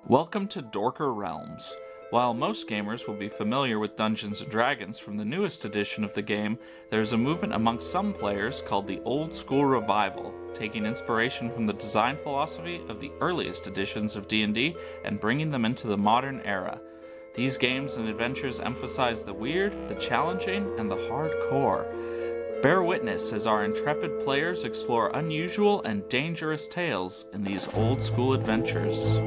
Welcome to Dorker Realms. While most gamers will be familiar with Dungeons & Dragons from the newest edition of the game, there is a movement amongst some players called the Old School Revival, taking inspiration from the design philosophy of the earliest editions of D&D and bringing them into the modern era. These games and adventures emphasize the weird, the challenging, and the hardcore. Bear witness as our intrepid players explore unusual and dangerous tales in these old school adventures.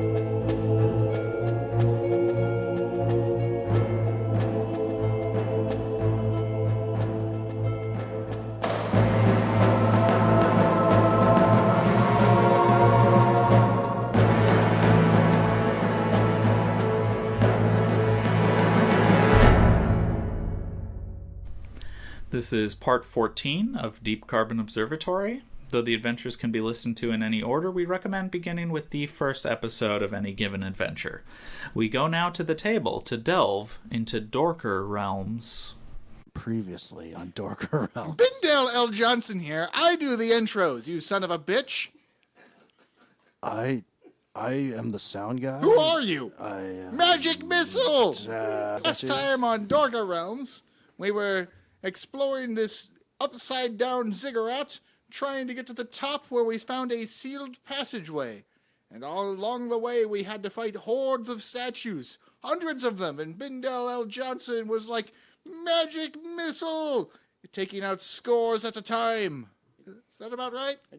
This is part 14 of Deep Carbon Observatory. Though the adventures can be listened to in any order, we recommend beginning with the first episode of any given adventure. We go now to the table to delve into Dorker Realms. Previously on Dorker Realms. Bindale L. Johnson here. I do the intros, you son of a bitch. I am the sound guy. Who are you? Magic Missile! Last Last time on Dorker Realms, we were exploring this upside-down ziggurat, trying to get to the top where we found a sealed passageway. And all along the way, we had to fight hordes of statues, hundreds of them, and Bindale L. Johnson was like, Magic Missile! Taking out scores at a time. Is that about right? I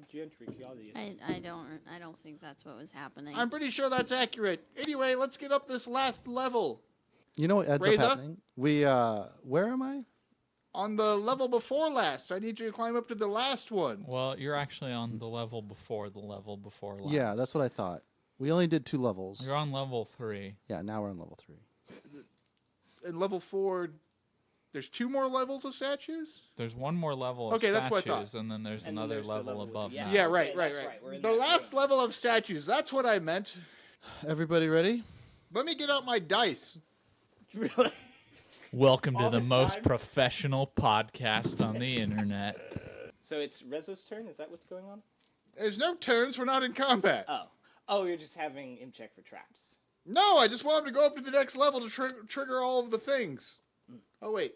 don't think that's what was happening. I'm pretty sure that's accurate. Anyway, let's get up this last level. You know what ends Reza? up happening? Where am I? On the level before last. I need you to climb up to the last one. Well, you're actually on the level before last. Yeah, that's what I thought. We only did 2 levels. You're on level 3. Yeah, now we're on level 3. In level 4, there's 2 more levels of statues? There's one more level of Okay, statues, that's what I thought. and then there's another level above that. Yeah, Okay, right. that's right. We're in The that last level of statues, that's what I meant. Everybody ready? Let me get out my dice. Really? Welcome to All the this most time? professional podcast on the internet. So it's Rezo's turn? Is that what's going on? There's no turns, we're not in combat. Oh, you're just having him check for traps. No, I just want him to go up to the next level to trigger all of the things. Oh, wait.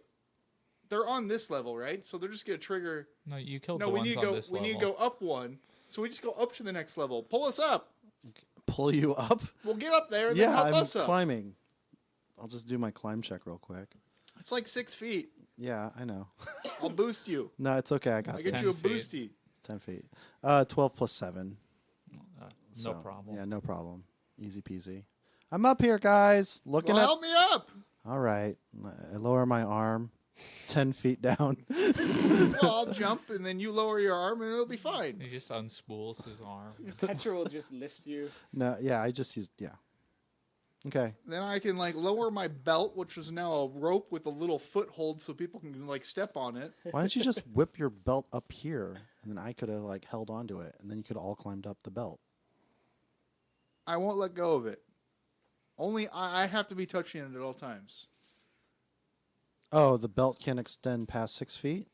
They're on this level, right? So they're just going to trigger... No, you killed No, the we ones need to on go. this We level. need to go up one. So we just go up to the next level. Pull us up. Pull you up? We'll get up there and then Yeah, help I'm us up. climbing. I'll just do my climb check real quick. It's like 6 feet. Yeah, I know. I'll boost you. No, it's okay. I got I this. get you a 10 feet. boosty. 10 feet. 12 plus 7. No So, problem. Yeah, no problem. Easy peasy. I'm up here, guys. Looking Well, at... help me up. All right. I lower my arm 10 feet down. Well, I'll jump and then you lower your arm and it'll be fine. He just unspools his arm. Petra will just lift you. No, yeah, I just used... Yeah. Okay. Then I can like lower my belt, which is now a rope with a little foothold, so people can like step on it. Why don't you just whip your belt up here, and then I could have like held onto it, and then you could all climbed up the belt. I won't let go of it. Only I have to be touching it at all times. Oh, the belt can't extend past 6 feet?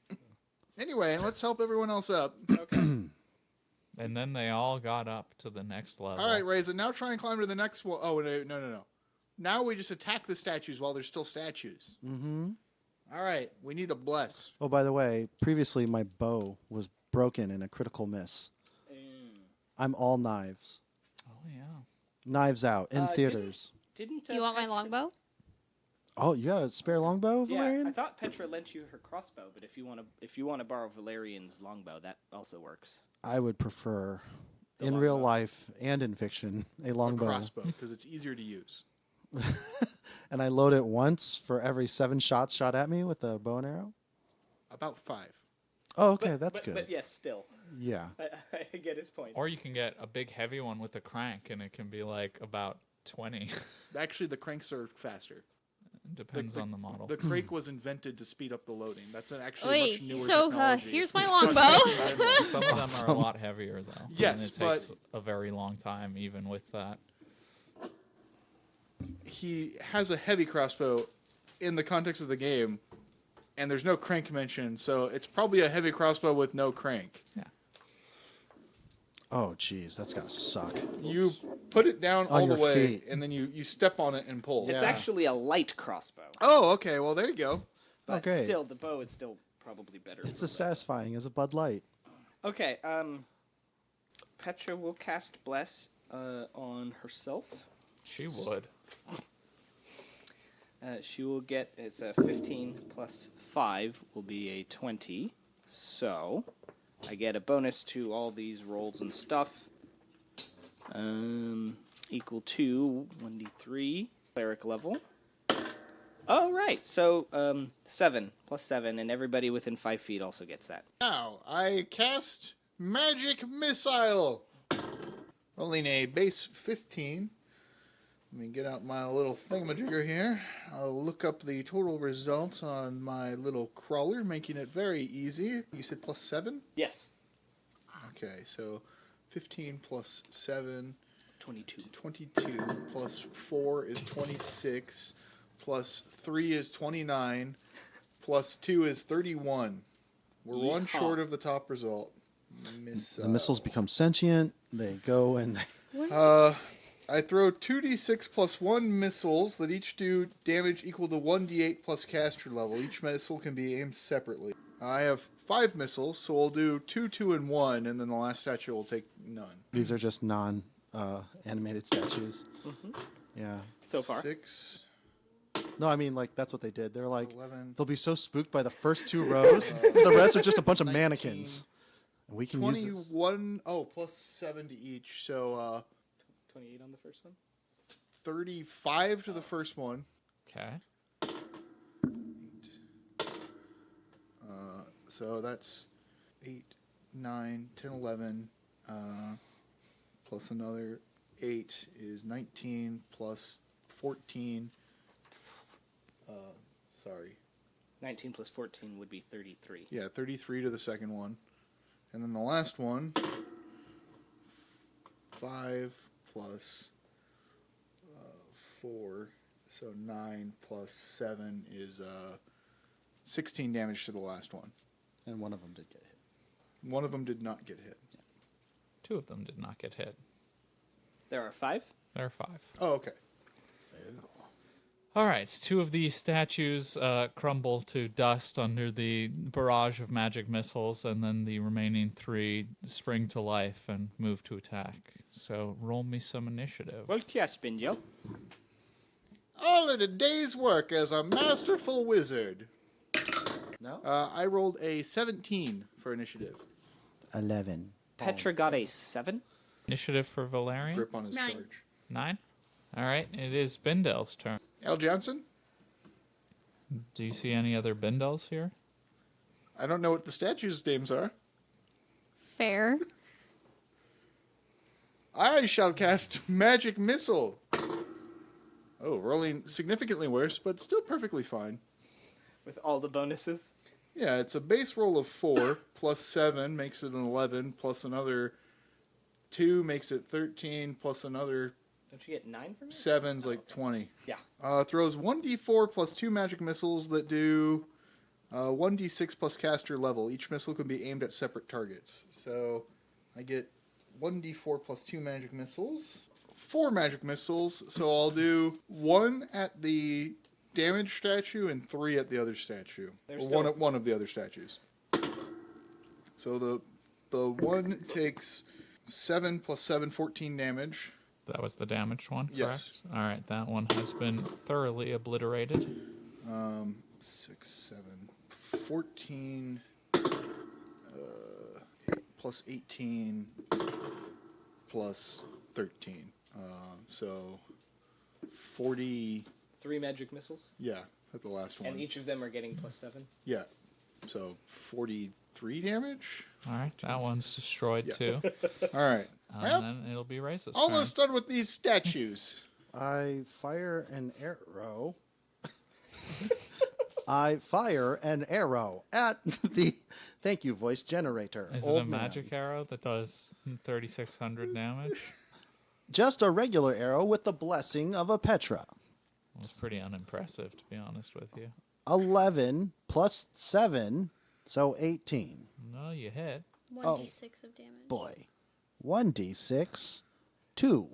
Anyway, let's help everyone else up. Okay. And then they all got up to the next level. All right, Reza, now try and climb to the next one. Oh, no. Now we just attack the statues while they're still statues. Mm-hmm. All right, we need a bless. Oh, by the way, previously my bow was broken in a critical miss. I'm all knives. Oh, yeah. Knives out in Didn't- theaters. Didn't Do you want my longbow? Oh, you got a spare longbow, Yeah, Valerian? I thought Petra lent you her crossbow, but if you want to borrow Valerian's longbow, that also works. I would prefer, The in real longbow. life and in fiction, a A longbow. crossbow, because it's easier to use. And I load it once for every 7 shots shot at me with a bow and arrow? About 5. Oh, okay, But- that's but, good. But yes, still. Yeah. I get his point. Or you can get a big heavy one with a crank, and it can be like about 20. Actually, the cranks are faster. Depends on the model. The crank was invented to speed up the loading. That's actually a much Wait, newer so technology. here's my longbow. Some of them are a lot heavier, though. Yes, and it but- takes a very long time, even with that. He has a heavy crossbow in the context of the game, and there's no crank mentioned, so it's probably a heavy crossbow with no crank. Yeah. Oh, jeez, that's gotta suck. You put it down On all the your way, feet. and then you step on it and pull. It's actually a light crossbow. Oh, okay. Well, there you go. But Okay. still, the bow is still probably better. It's for as satisfying as a Bud Light. Okay, Petra will cast Bless on herself. She would. She will get, it's a 15 plus 5 will be a 20. So, I get a bonus to all these rolls and stuff. Equal to 1d3 cleric level. Oh, right. So, 7 plus 7, and everybody within 5 feet also gets that. Now, I cast Magic Missile. Rolling a base 15. Let me get out my little thingamajigger here. I'll look up the total result on my little crawler, making it very easy. You said plus 7? Yes. Okay, so 15 plus 7. 22. 22 plus 4 is 26. Plus 3 is 29. Plus 2 is 31. We're one Yeehaw. short of the top result. The missiles become sentient. They go and I throw 2d6 plus 1 missiles that each do damage equal to 1d8 plus caster level. Each missile can be aimed separately. I have 5 missiles, so we'll do 2, 2, and 1, and then the last statue will take none. these are just non-animated statues. Yeah. So far. 6, No, I mean, like, that's what they did. They're like, 11, they'll be so spooked by the first 2 rows. The rest are just a bunch of 19, mannequins. And we can use this. 21, plus 7 to each, so 28 on the first one? 35 to the first one. Okay. So that's 8, 9, 10, 11, plus another 8 is 19, plus 14. Sorry. 19 plus 14 would be 33. Yeah, 33 to the second one. And then the last one, 5 plus 4, so 9 plus 7 is 16 damage to the last one. And one of them did get hit. One of them did not get hit. 2 of them did not get hit. There are 5? There are 5. Oh, okay. All right, 2 of these statues crumble to dust under the barrage of magic missiles, and then the remaining 3 spring to life and move to attack. So roll me some initiative. Well, yes, Binjo. All in a day's work as a masterful wizard. No? I rolled a 17 for initiative. 11. Petra got a 7. Initiative for Valerian? Grip on his 9. charge. 9? All right, it is Bindel's turn. Al Johnson? Do you see any other Bindels here? I don't know what the statues' names are. Fair. I shall cast Magic Missile. Oh, rolling significantly worse, but still perfectly fine. With all the bonuses? Yeah, it's a base roll of 4, plus 7 makes it an 11, plus another 2 makes it 13, plus another Don't you get 9 from it? 7's like 20. Yeah. Throws 1d4 plus 2 magic missiles that do 1d6 plus caster level. Each missile can be aimed at separate targets. So I get 1d4 plus 2 magic missiles. 4 magic missiles, so I'll do 1 at the damaged statue and 3 at the other statue. There's Or still- one of the other statues. So the one takes 7 plus 7, 14 damage. That was the damaged one, correct? Yes. All right, that one has been thoroughly obliterated. 6, 7, 14, plus 18, plus 13. So 40, 3 magic missiles? yeah, at the last one. And each of them are getting plus 7? Yeah, so 43 damage. All right, that one's destroyed Yeah. too. All right. And Well, then it'll be Race's almost turn. done with these statues. I fire an arrow. I fire an arrow at the thank you voice generator. Is it Old a man. magic arrow that does 3,600 damage? Just a regular arrow with the blessing of a Petra. It's pretty unimpressive, to be honest with you. 11 plus 7, so 18. No, you hit. 1d6 of damage. Boy. 1d6, 2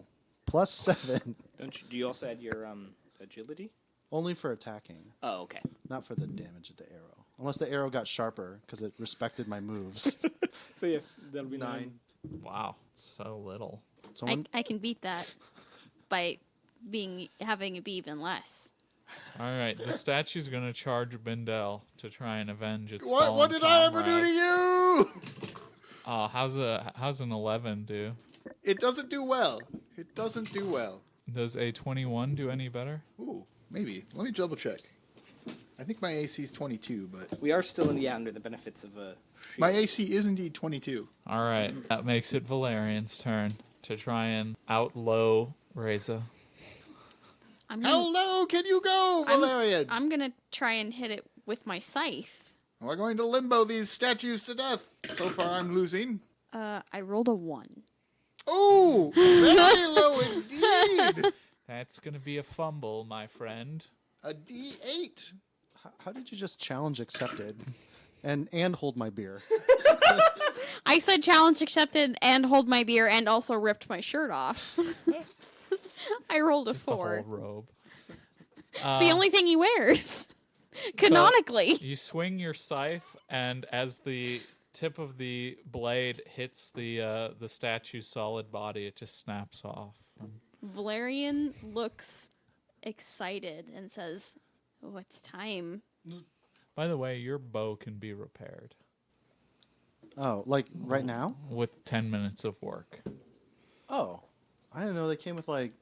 plus 7. Do you also add your agility? Only for attacking, Oh, okay. not for the damage of the arrow. Unless the arrow got sharper because it respected my moves. So yes, that'll be 9. Wow, so little. Someone, I can beat that by having it be even less. All right, the statue's gonna charge Bindel to try and avenge its What fallen did I ever do to comrades. you? Oh, how's an 11 do? It doesn't do well. It doesn't do well. Does a 21 do any better? Ooh, maybe. Let me double check. I think my AC is 22, but We are still under the benefits of a. my AC is indeed 22. All right, that makes it Valerian's turn to try and outlow Reza. I'm How gonna, low can you go, Valerian? I'm gonna try and hit it with my scythe. We're going to limbo these statues to death. So far, I'm losing. I rolled a 1. Oh, very low indeed. That's gonna be a fumble, my friend. A D8. how did you just challenge accepted and hold my beer? I said challenge accepted and hold my beer and also ripped my shirt off. I rolled a Just the 4. whole robe. It's the only thing he wears. Canonically. You swing your scythe, and as the tip of the blade hits the statue's solid body, it just snaps off. Valerian looks excited and says, "Oh, it's time." By the way, your bow can be repaired Oh, like right now? with 10 minutes of work. Oh, I didn't know they came with like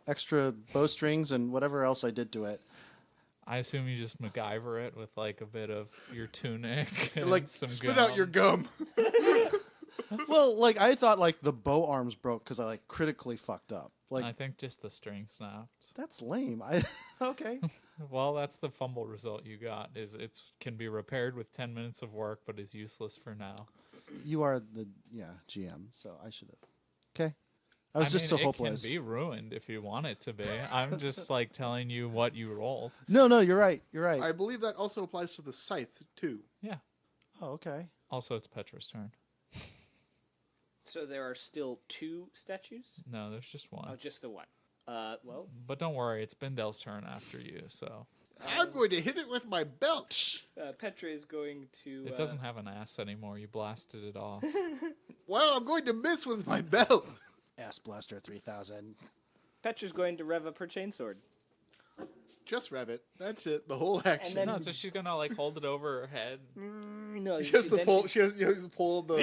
extra bowstrings and whatever else I did to it. I assume you just MacGyver it with like a bit of your tunic and Like, some spit gum. out your gum. Well, like I thought like the bow arms broke because I like critically fucked up. Like I think just the string snapped. that's lame. Okay. Well, that's the fumble result you got. Is it can be repaired with 10 minutes of work, but is useless for now. You are the GM, so I should have. Okay. I was just mean, so hopeless. It can be ruined if you want it to be. I'm just like telling you what you rolled. No, you're right. You're right. I believe that also applies to the scythe, too. Yeah. Oh, okay. Also, it's Petra's turn. So there are still 2 statues? No, there's just one. Oh, just the one. Well, But don't worry, it's Bindel's turn after you, so I'm going to hit it with my belt. Petra is going to. it doesn't have an ass anymore. You blasted it off. Well, I'm going to miss with my belt. Ass Blaster 3000. Petra's going to rev up her chainsword. Just rev it. That's it. The whole action. then- No, so she's gonna like hold it over her head. No, She has to then pull. She has to pull the.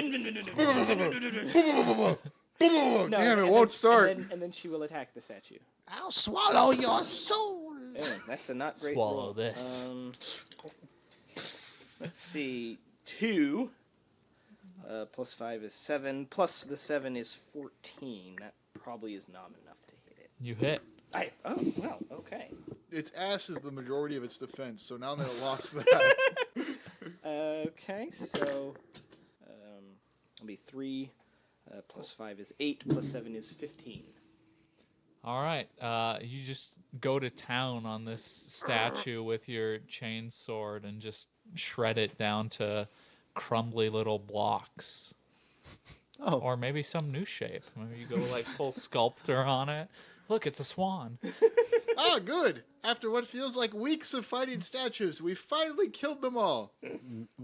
No, Damn, it and won't then- start. And then she will attack the statue. I'll swallow your soul. That's a not great Swallow roll. this. Let's see. 2 plus 5 is 7. Plus the 7 is 14. That probably is not enough to hit it. You hit. Oh, well, okay. Its ass is the majority of its defense, so now that it lost that. Okay, so it'll be 3 plus 5 is 8 plus 7 is 15. All right. You just go to town on this statue with your chain sword and just shred it down to crumbly little blocks. Oh. Or maybe some new shape. Maybe you go like full sculptor on it. Look, it's a swan. Ah, good. After what feels like weeks of fighting statues, we finally killed them all.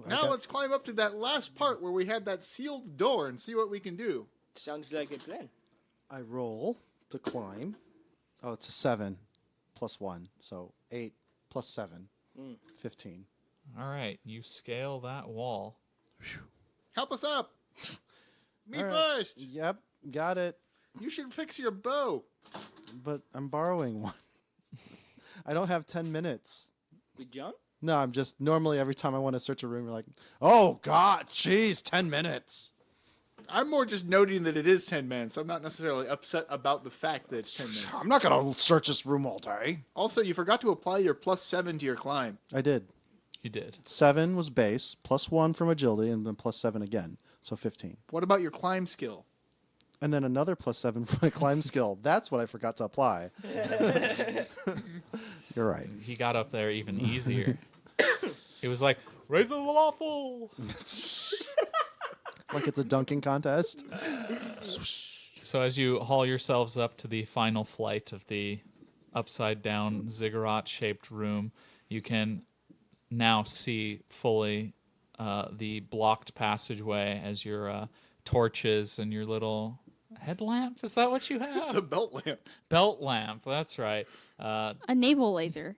Now let's climb up to that last part where we had that sealed door and see what we can do. Sounds like a plan. I roll to climb. Oh, it's a 7 plus 1. So 8 plus 7. 15. All right. You scale that wall. Help us up. Me All right. first. Yep, got it. You should fix your bow. But I'm borrowing one. I don't have 10 minutes. With John? No, I'm just normally every time I want to search a room, you're like, oh, God, jeez, 10 minutes. I'm more just noting that it is 10 minutes. I'm not necessarily upset about the fact that it's 10 minutes. I'm not going to search this room all day. Also, you forgot to apply your +7 to your climb. I did. You did. 7 was base, plus 1 from agility, and then plus 7 again. So 15. What about your climb skill? And then another plus 7 for my climb skill. That's what I forgot to apply. You're right. He got up there even easier. It was like, raise the lawful. like it's a dunking contest. So as you haul yourselves up to the final flight of the upside-down ziggurat-shaped room, you can now see fully the blocked passageway as your torches and your little headlamp. Is that what you have? It's a belt lamp. Belt lamp. That's right. A naval laser.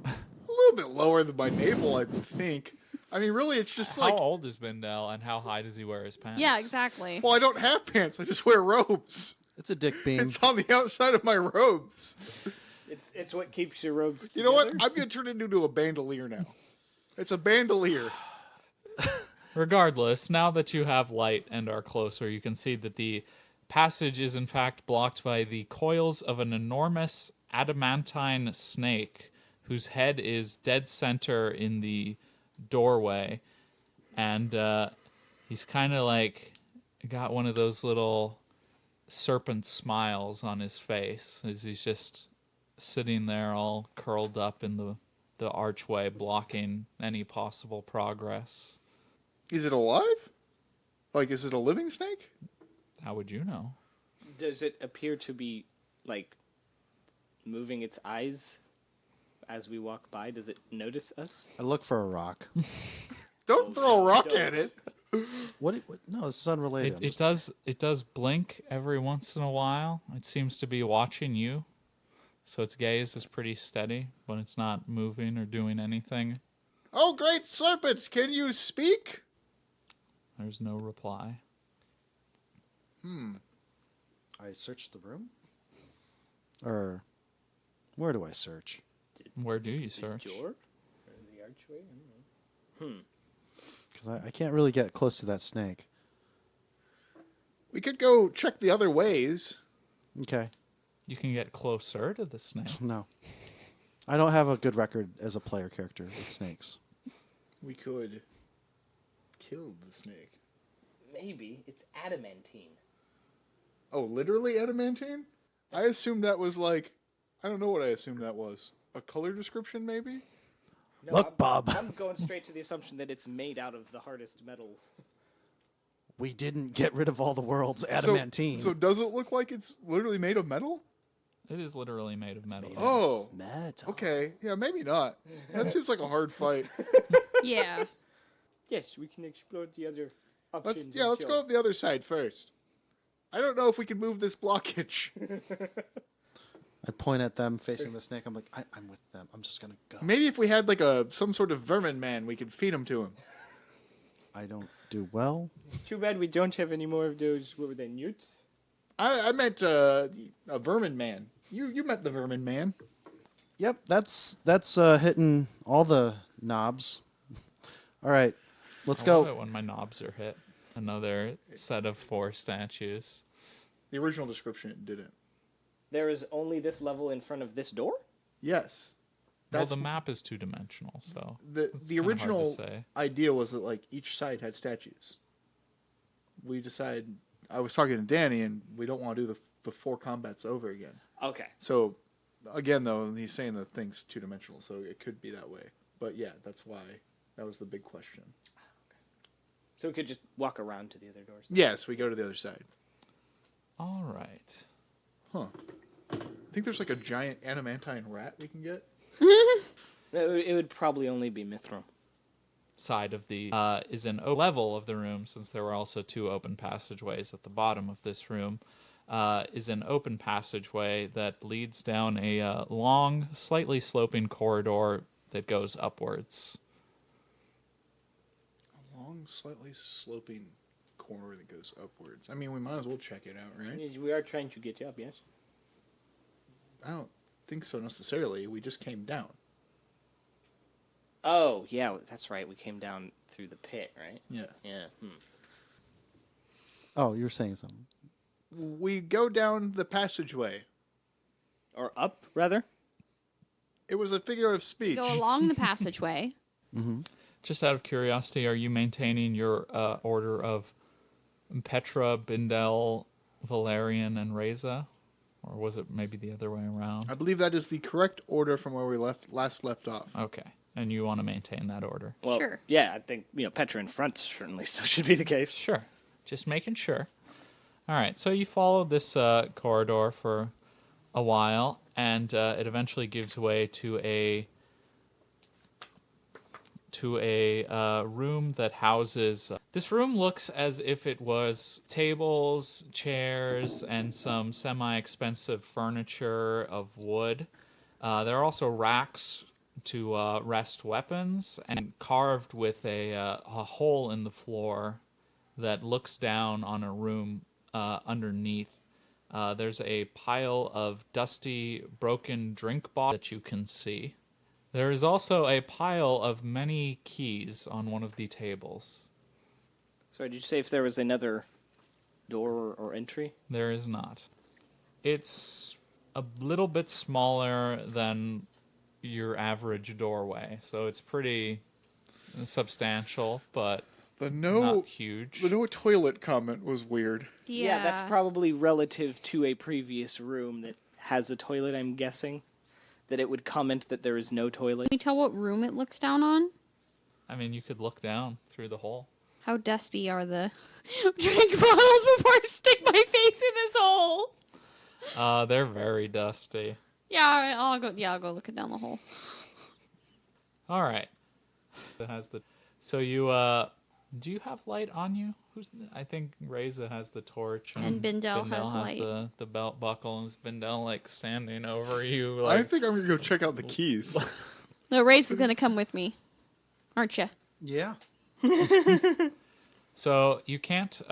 A little bit lower than my navel, I think. I mean, really, it's just like... How old is Bindel, and how high does he wear his pants? Yeah, exactly. Well, I don't have pants. I just wear robes. It's a dick beam. It's on the outside of my robes. It's what keeps your robes You know what? together. I'm going to turn it into a bandolier now. It's a bandolier. Regardless, now that you have light and are closer, you can see that the passage is in fact blocked by the coils of an enormous adamantine snake whose head is dead center in the doorway. And he's kind of like got one of those little serpent smiles on his face as he's just sitting there all curled up in the archway, blocking any possible progress. Is it alive? Like, is it a living snake? How would you know? Does it appear to be, like, moving its eyes as we walk by? Does it notice us? I look for a rock. Don't throw a rock don't. at it. What? No, this is unrelated. It does blink every once in a while. It seems to be watching you. So its gaze is pretty steady when it's not moving or doing anything. Oh, great serpent, can you speak? There's no reply. I searched the room? Or where do I search? Where do you search? The door? Or the archway? I don't know. Because I can't really get close to that snake. We could go check the other ways. Okay. You can get closer to the snake. No. I don't have a good record as a player character with snakes. We could kill the snake. Maybe it's adamantine. Oh, literally adamantine? I assumed that was like... I don't know what I assumed that was. A color description, maybe? No, Look, Bob. I'm going straight to the assumption that it's made out of the hardest metal. We didn't get rid of all the world's adamantine. So does it look like it's literally made of metal? It is literally made of metal. Oh, metal. okay. Yeah, maybe not. That seems like a hard fight. Yeah. Yes, we can explore the other Let's options. let's go up the other side first. I don't know if we can move this blockage. I point at them facing the snake. I'm like, I'm with them. I'm just going to go. Maybe if we had like some sort of vermin man, we could feed him to him. I don't do well. Too bad we don't have any more of those. What were they, newts? I meant a vermin man. You met the vermin man. Yep, that's hitting all the knobs. All right, let's I love go. it when my knobs are hit. Another set of 4 statues. The original description didn't. There is only this level in front of this door? Yes. Well, That's the map is 2-dimensional, so the it's the kinda hard to original say. idea was that like each side had statues. We decided. I was talking to Danny, and we don't want to do the 4 combats over again. Okay. So, again, though, he's saying the thing's 2-dimensional, so it could be that way. But yeah, that's why that was the big question. So we could just walk around to the other doors. Yes, we go to the other side. All right. Huh. I think there's like a giant adamantine rat we can get. It would probably only be Mithril. Side of the is an level of the room, since there were also 2 open passageways at the bottom of this room, is an open passageway that leads down a long, slightly sloping corridor that goes upwards. A long, slightly sloping corridor that goes upwards. I mean, we might as well check it out, right? We are trying to get you up, yes? I don't think so necessarily. We just came down. Oh, yeah, that's right. We came down through the pit, right? Yeah. Yeah. Oh, you were saying something. We go down the passageway. Or up, rather? It was a figure of speech. Go along the passageway. Just out of curiosity, are you maintaining your order of Petra, Bindel, Valerian, and Reza? Or was it maybe the other way around? I believe that is the correct order from where we last left off. Okay. and you want to maintain that order. Well, Sure. yeah, I think, Petra in front certainly still should be the case. Sure. Just making sure. All right, so you follow this corridor for a while, and it eventually gives way to a room that houses... this room looks as if it was tables, chairs, and some semi-expensive furniture of wood. There are also racks to rest weapons, and carved with a hole in the floor that looks down on a room underneath. There's a pile of dusty, broken drink bottles that you can see. There is also a pile of many keys on one of the tables. Sorry, did you say if there was another door or entry? There is not. It's a little bit smaller than your average doorway, so it's pretty substantial, but not huge. The no toilet comment was weird. Yeah. That's probably relative to a previous room that has a toilet, I'm guessing. That it would comment that there is no toilet. Can you tell what room it looks down on? I mean, you could look down through the hole. How dusty are the drink bottles before I stick my face in this hole? They're very dusty. Yeah, all right, I'll go. Yeah, I'll go look it down the hole. All right. It has the. So you do you have light on you? I think Reza has the torch And Bindel has light. the belt buckle, and is Bindel like standing over you? Like... I think I'm gonna go check out the keys. No, Race is gonna come with me, aren't you? Yeah. So you can't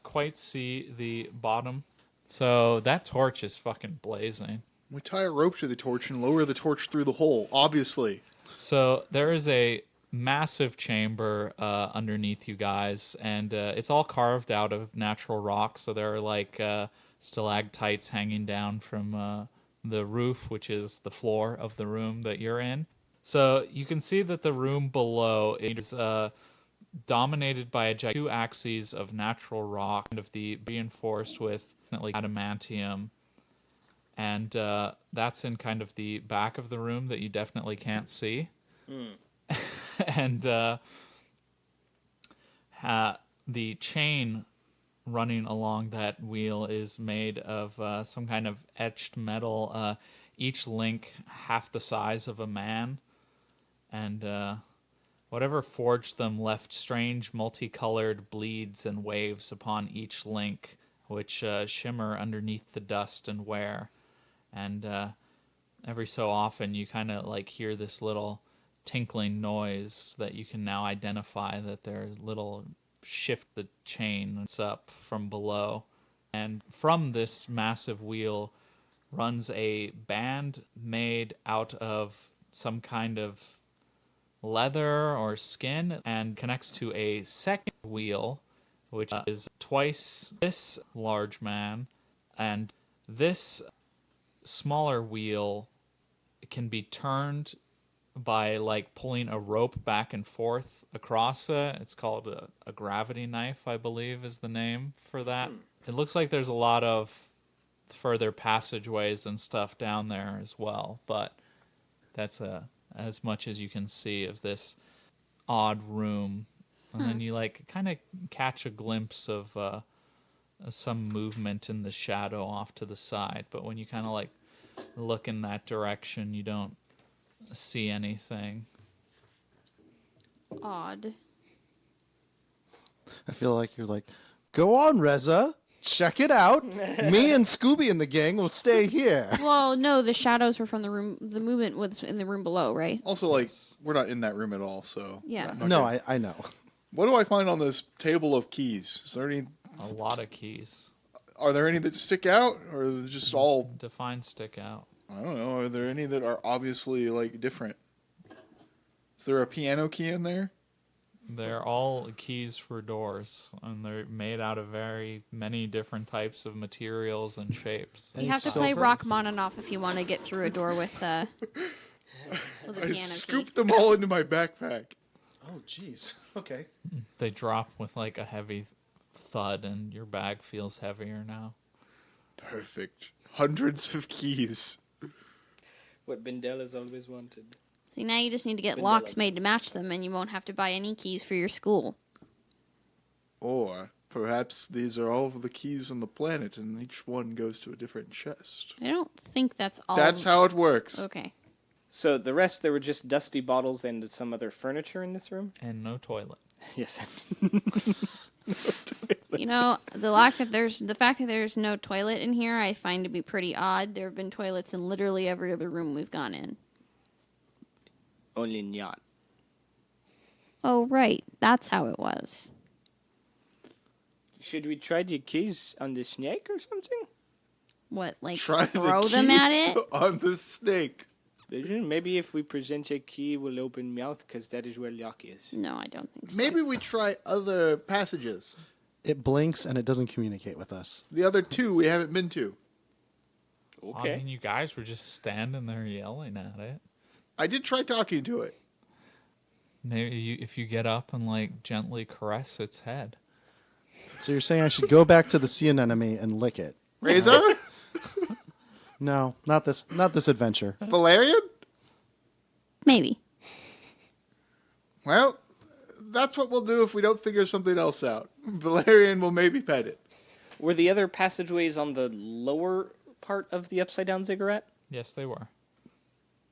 quite see the bottom. So that torch is fucking blazing. We tie a rope to the torch and lower the torch through the hole, obviously. So there is a massive chamber underneath you guys, and it's all carved out of natural rock. So there are like stalactites hanging down from the roof, which is the floor of the room that you're in. So you can see that the room below is dominated by two axes of natural rock, kind of the reinforced with adamantium. And that's in kind of the back of the room that you definitely can't see. And the chain running along that wheel is made of some kind of etched metal, each link half the size of a man. And whatever forged them left strange multicolored bleeds and waves upon each link, which shimmer underneath the dust and wear. And every so often you kind of like hear this little tinkling noise that you can now identify that they're little shift the chain up from below. And from this massive wheel runs a band made out of some kind of leather or skin and connects to a second wheel, which is twice this large man. And this smaller wheel can be turned by like pulling a rope back and forth across it. It's called a gravity knife, I believe is the name for that. It looks like there's a lot of further passageways and stuff down there as well, but that's as much as you can see of this odd room. And then you like kind of catch a glimpse of some movement in the shadow off to the side, but when you kind of like look in that direction, you don't see anything. Odd. I feel like you're like, go on, Reza. Check it out. Me and Scooby and the gang will stay here. Well, no, the shadows were from the room. The movement was in the room below, right? Also, like, we're not in that room at all, so... Yeah. No, I know. What do I find on this table of keys? Is there any... A lot of keys. Are there any that stick out, or are they just all... Define stick out. I don't know. Are there any that are obviously, like, different? Is there a piano key in there? They're all keys for doors, and they're made out of very many different types of materials and shapes. You have to play Rachmaninoff if you want to get through a door with a I piano scooped key. them all into my backpack. Oh, jeez. Okay. They drop with like a heavy thud, and your bag feels heavier now. Perfect. Hundreds of keys. What Bindel has always wanted. See, now you just need to get Vanilla locks made to match them, and you won't have to buy any keys for your school. Or perhaps these are all of the keys on the planet, and each one goes to a different chest. I don't think that's all. That's how it works. Okay. So the rest, there were just dusty bottles and some other furniture in this room? And no toilet. Yes. You know, the fact that there's no toilet in here, I find to be pretty odd. There have been toilets in literally every other room we've gone in. Only not. Oh, right. That's how it was. Should we try the keys on the snake or something? What, like Try throw the them at keys it? on the snake. Vision? Maybe if we present a key, we'll open mouth, because that is where lock is. No, I don't think so. Maybe we try other passages. It blinks and it doesn't communicate with us. The other two we haven't been to. Okay. I mean, you guys were just standing there yelling at it. I did try talking to it. Maybe if you get up and like gently caress its head. So you're saying I should go back to the sea anemone and lick it? Razor? No, not this adventure. Valerian? Maybe. Well, that's what we'll do if we don't figure something else out. Valerian will maybe pet it. Were the other passageways on the lower part of the upside-down ziggurat? Yes, they were.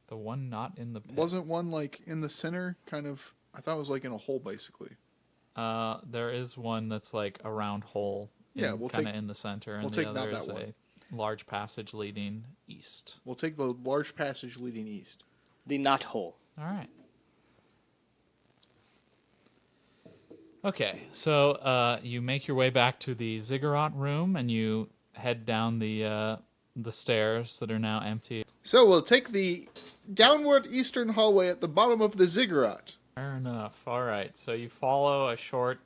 The one not in the pit. Wasn't one like in the center, kind of? I thought it was like in a hole, basically. There is one that's like a round hole. Yeah, we'll kind of take- in the center, and we'll the take other not that is one. a large passage leading east. We'll take the large passage leading east. The knot hole. All right. Okay, so you make your way back to the ziggurat room, and you head down the stairs that are now empty. So we'll take the downward eastern hallway at the bottom of the ziggurat. Fair enough. All right, so you follow a short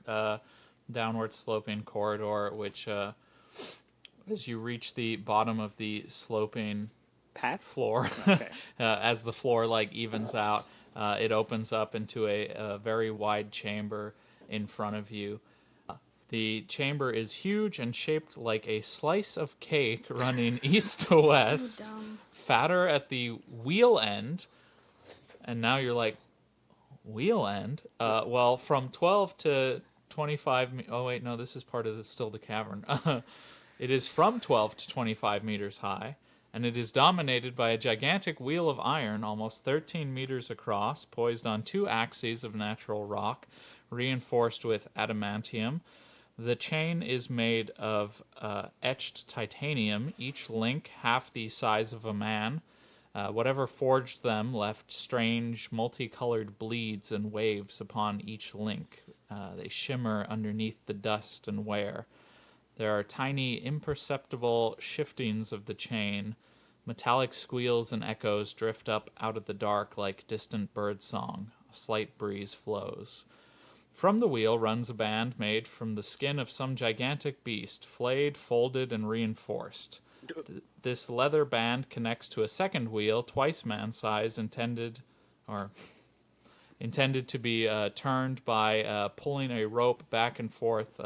downward sloping corridor, which as you reach the bottom of the sloping Path? floor, Okay. as the floor like evens out, it opens up into a very wide chamber in front of you. The chamber is huge and shaped like a slice of cake running east to west, dumb. fatter at the wheel end. And now you're like, wheel end? Well, from 12 to 25... Oh, wait, no, this is part of still the cavern. It is from 12 to 25 meters high, and it is dominated by a gigantic wheel of iron almost 13 meters across, poised on two axes of natural rock, reinforced with adamantium. The chain is made of etched titanium, each link half the size of a man. Whatever forged them left strange, multicolored bleeds and waves upon each link. They shimmer underneath the dust and wear. There are tiny, imperceptible shiftings of the chain. Metallic squeals and echoes drift up out of the dark like distant birdsong. A slight breeze flows. From the wheel runs a band made from the skin of some gigantic beast, flayed, folded, and reinforced. This leather band connects to a second wheel, twice man-size, intended to be turned by pulling a rope back and forth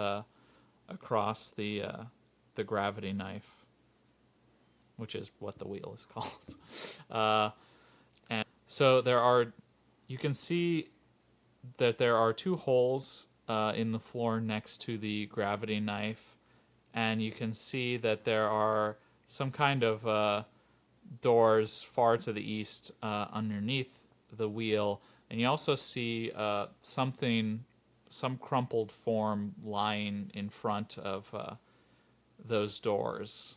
across the gravity knife, which is what the wheel is called. And so you can see that there are two holes in the floor next to the gravity knife, and you can see that there are some kind of doors far to the east underneath the wheel, and you also see some crumpled form lying in front of those doors,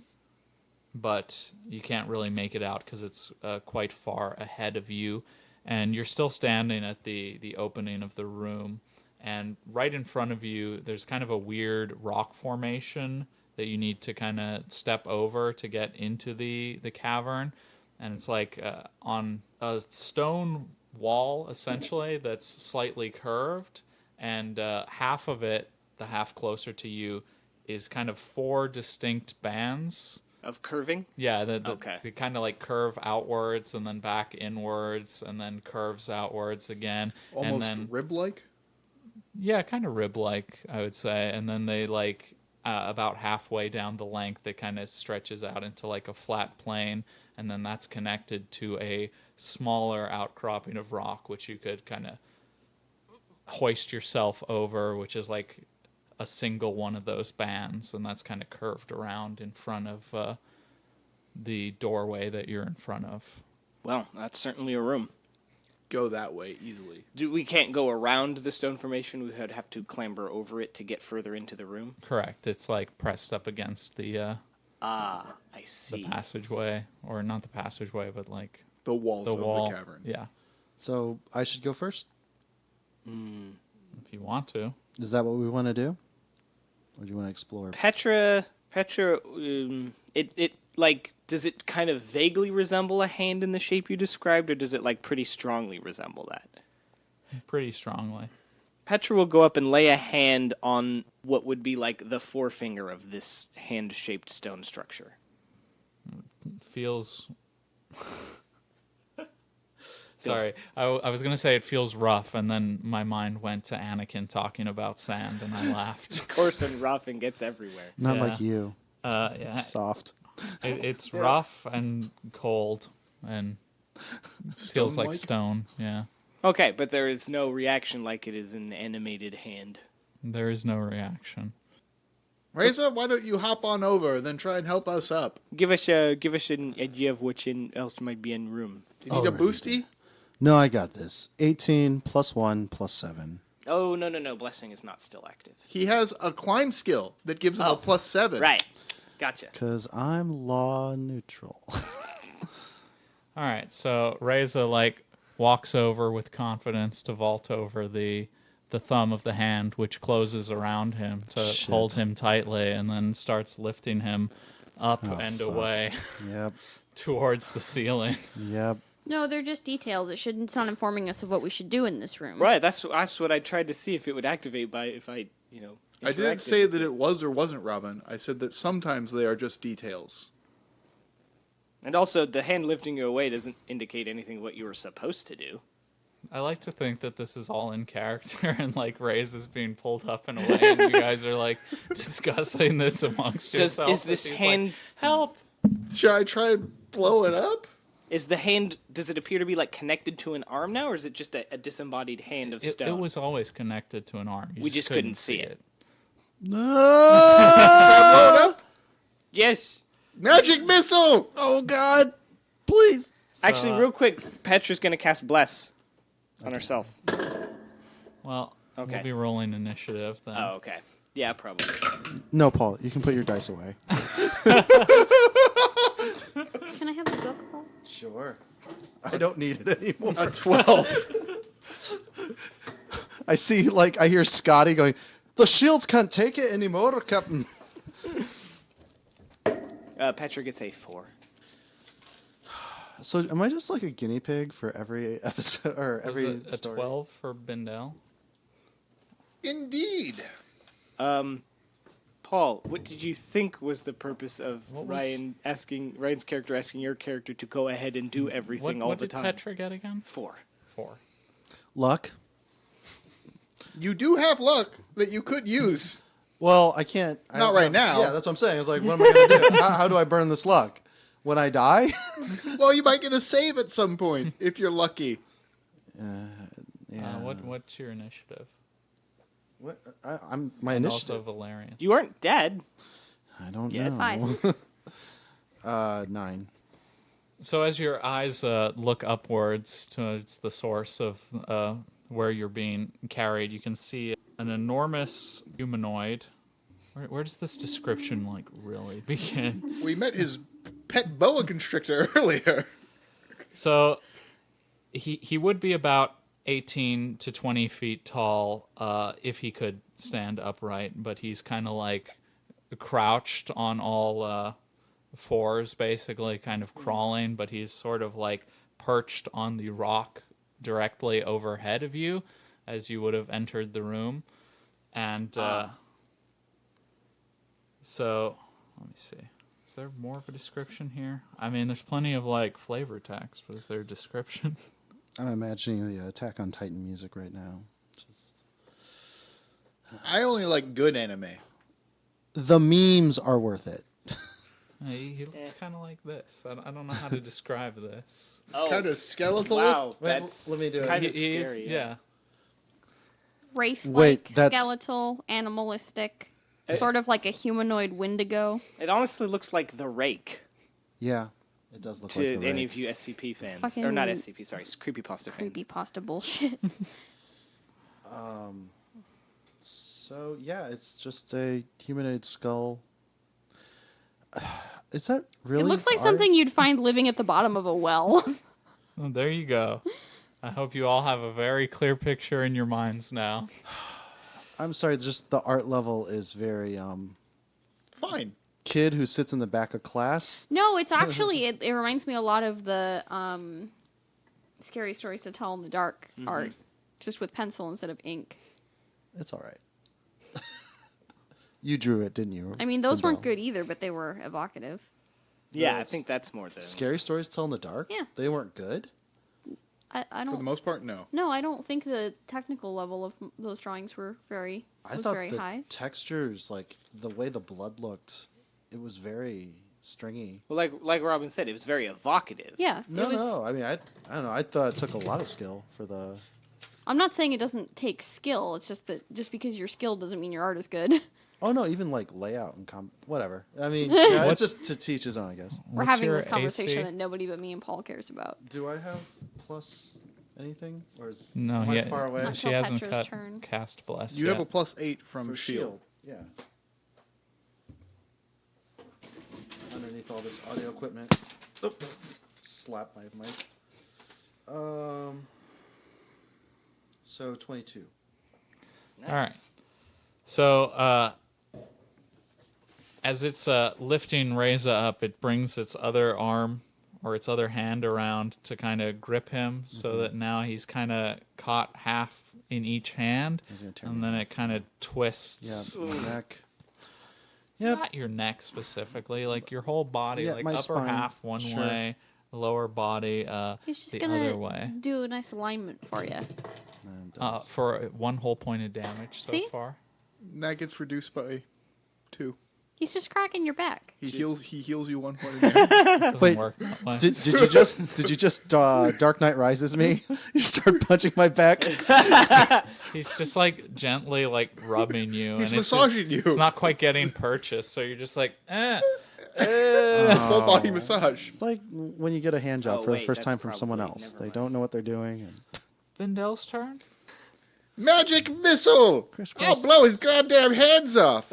but you can't really make it out because it's quite far ahead of you, and you're still standing at the opening of the room, and right in front of you there's kind of a weird rock formation that you need to kind of step over to get into the cavern, and it's like on a stone wall essentially that's slightly curved, and half of it, the half closer to you, is kind of four distinct bands Of curving? Yeah, Okay. they kind of like curve outwards and then back inwards and then curves outwards again. Almost and then, rib-like? yeah, kind of rib-like, I would say. And then they like about halfway down the length, it kind of stretches out into like a flat plane, and then that's connected to a smaller outcropping of rock, which you could kind of hoist yourself over, which is like a single one of those bands, and that's kind of curved around in front of the doorway that you're in front of. Well, that's certainly a room. Go that way easily. We can't go around the stone formation. We would have to clamber over it to get further into the room. Correct. It's like pressed up against the I see. the passageway, or not the passageway, but like The walls the of wall. the cavern. Yeah, So I should go first? if you want to. Is that what we want to do? Or do you want to explore? Petra, it like, does it kind of vaguely resemble a hand in the shape you described, or does it like pretty strongly resemble that? Pretty strongly. Petra will go up and lay a hand on what would be like the forefinger of this hand-shaped stone structure. Feels. Sorry, I was gonna say it feels rough, and then my mind went to Anakin talking about sand, and I laughed. Coarse and rough and gets everywhere. Not Yeah. like you. Yeah, Soft. it's rough and cold, and feels like Stone-like? stone. Yeah, Okay, but there is no reaction like it is an animated hand. there is no reaction. Reza, why don't you hop on over, then try and help us up? Give us an idea of what else might be in room. Do you need a Alrighty boosty? No, I got this. 18 plus 1 plus 7. Oh, no. Blessing is not still active. He has a climb skill that gives him a +7. Right. Gotcha. Because I'm law neutral. All right, so Reza like walks over with confidence to vault over the thumb of the hand, which closes around him to Shit. hold him tightly, and then starts lifting him up Oh, and fuck. away Yep. towards the ceiling. Yep. No, they're just details. It's not informing us of what we should do in this room. Right. That's what I tried to see if it would activate if I. I didn't interacted. say that it was or wasn't Robin. I said that sometimes they are just details. And also, the hand lifting you away doesn't indicate anything what you were supposed to do. I like to think that this is all in character, and like Ray's is being pulled up and away, and you guys are like discussing this amongst yourselves. Is this He's like, hand? help? Should I try and blow it up? Is the hand? Does it appear to be like connected to an arm now, or is it just a disembodied hand of stone? It was always connected to an arm. You We just couldn't see it. No! Blow it up? Yes. Magic missile! Oh, God. Please. Actually, real quick, Petra's gonna cast Bless on herself. Well, Okay. we'll be rolling initiative then. Oh, okay. Yeah, probably. No, Paul. You can put your dice away. Can I have the book, Paul? Sure. I don't need it anymore. A 12. I hear Scotty going, the shields can't take it anymore, Captain. Petra gets a 4. So am I just like a guinea pig for every episode or Was every it a story? 12 for Bindel? Indeed. Paul, what did you think was the purpose of What was- Ryan's character asking your character to go ahead and do everything all What the did time? Petra get again? 4. 4. Luck. You do have luck that you could use. Well, I can't. I Not don't right have- now. Yeah, that's what I'm saying. It's like, what am I going to do? How do I burn this luck? When I die? Well, you might get a save at some point if you're lucky. Yeah. What's your initiative? What? I'm my And initiative. also Valerian. You aren't dead. I don't Yeah. know. 5. 9. So as your eyes look upwards towards the source of where you're being carried, you can see an enormous humanoid. Where does this description like really begin? We met his pet boa constrictor earlier. So he would be about 18 to 20 feet tall if he could stand upright, but he's kind of like crouched on all fours, basically, kind of crawling, but he's sort of like perched on the rock directly overhead of you as you would have entered the room. And so, let me see. Is there more of a description here? I mean, there's plenty of like flavor text, but is there a description? I'm imagining the Attack on Titan music right now. Just I only like good anime. the memes are worth it. He looks kind of like this. I don't know how to describe this. Oh, Kind of skeletal. wow. Wait, That's let me do it. kind of He is- scary. yeah. Wraith-like, Wait, that's- skeletal, animalistic, sort of like a humanoid Wendigo. It honestly looks like the Rake Yeah, it does look to like the any Rake. of you SCP fans. Fucking Or not SCP, sorry, Creepypasta fans. Creepypasta bullshit. So yeah, it's just a humanoid skull. Is that really? It looks like art? something you'd find living at the bottom of a well. Well, there you go. I hope you all have a very clear picture in your minds now. I'm sorry, just the art level is very Fine. kid who sits in the back of class. No, it's actually it reminds me a lot of the Scary Stories to Tell in the Dark art, just with pencil instead of ink. It's all right. You drew it, didn't you? I mean, those weren't Bindel? good either, but they were evocative. Yeah, I it's- think that's more the... Scary Stories to Tell in the Dark? Yeah. They weren't good? I For the don't. most part, no. No, I don't think the technical level of those drawings were very I was thought very the high. textures, like the way the blood looked, it was very stringy. Well, like Robin said, it was very evocative. Yeah, No, it was. no. I mean, I don't know. I thought it took a lot of skill for the. I'm not saying it doesn't take skill. It's just that just because you're skilled doesn't mean your art is good. Oh no, even like layout and whatever. I mean, yeah, it's just to teach his own, I guess. We're What's having your this conversation AC? that nobody but me and Paul cares about. Do I have plus anything, or is No, am I he, far away? Not she till hasn't Petra's turn. cast Bless You yet. have a +8 from For shield. Yeah. Underneath all this audio equipment. Oop, slap my mic. So 22. Nice. All right. So, as it's lifting Reza up, it brings its other arm or its other hand around to kind of grip him, so that now he's kind of caught half in each hand, He's gonna turn and me then it kind of twists. Yeah, my neck. Yep. Not your neck specifically, like your whole body, Yeah, like my upper spine. half one Sure. way, lower body He's just the gonna other way. do a nice alignment for you. And, does. For 1 whole point of damage so See? far. That gets reduced by 2. He's just cracking your back. He heals you 1 point of damage. Doesn't Wait, work that way. did you just Dark Knight Rises me? You start punching my back. He's just like gently like rubbing you. He's and it's massaging you. It's not quite getting purchased, so you're just like, Full body massage. Like when you get a hand job Oh, for the wait, first that's time from someone probably- else. never They mind. don't know what they're doing. And Bindel's turn. Magic missile! Chris I'll Cross. blow his goddamn hands off.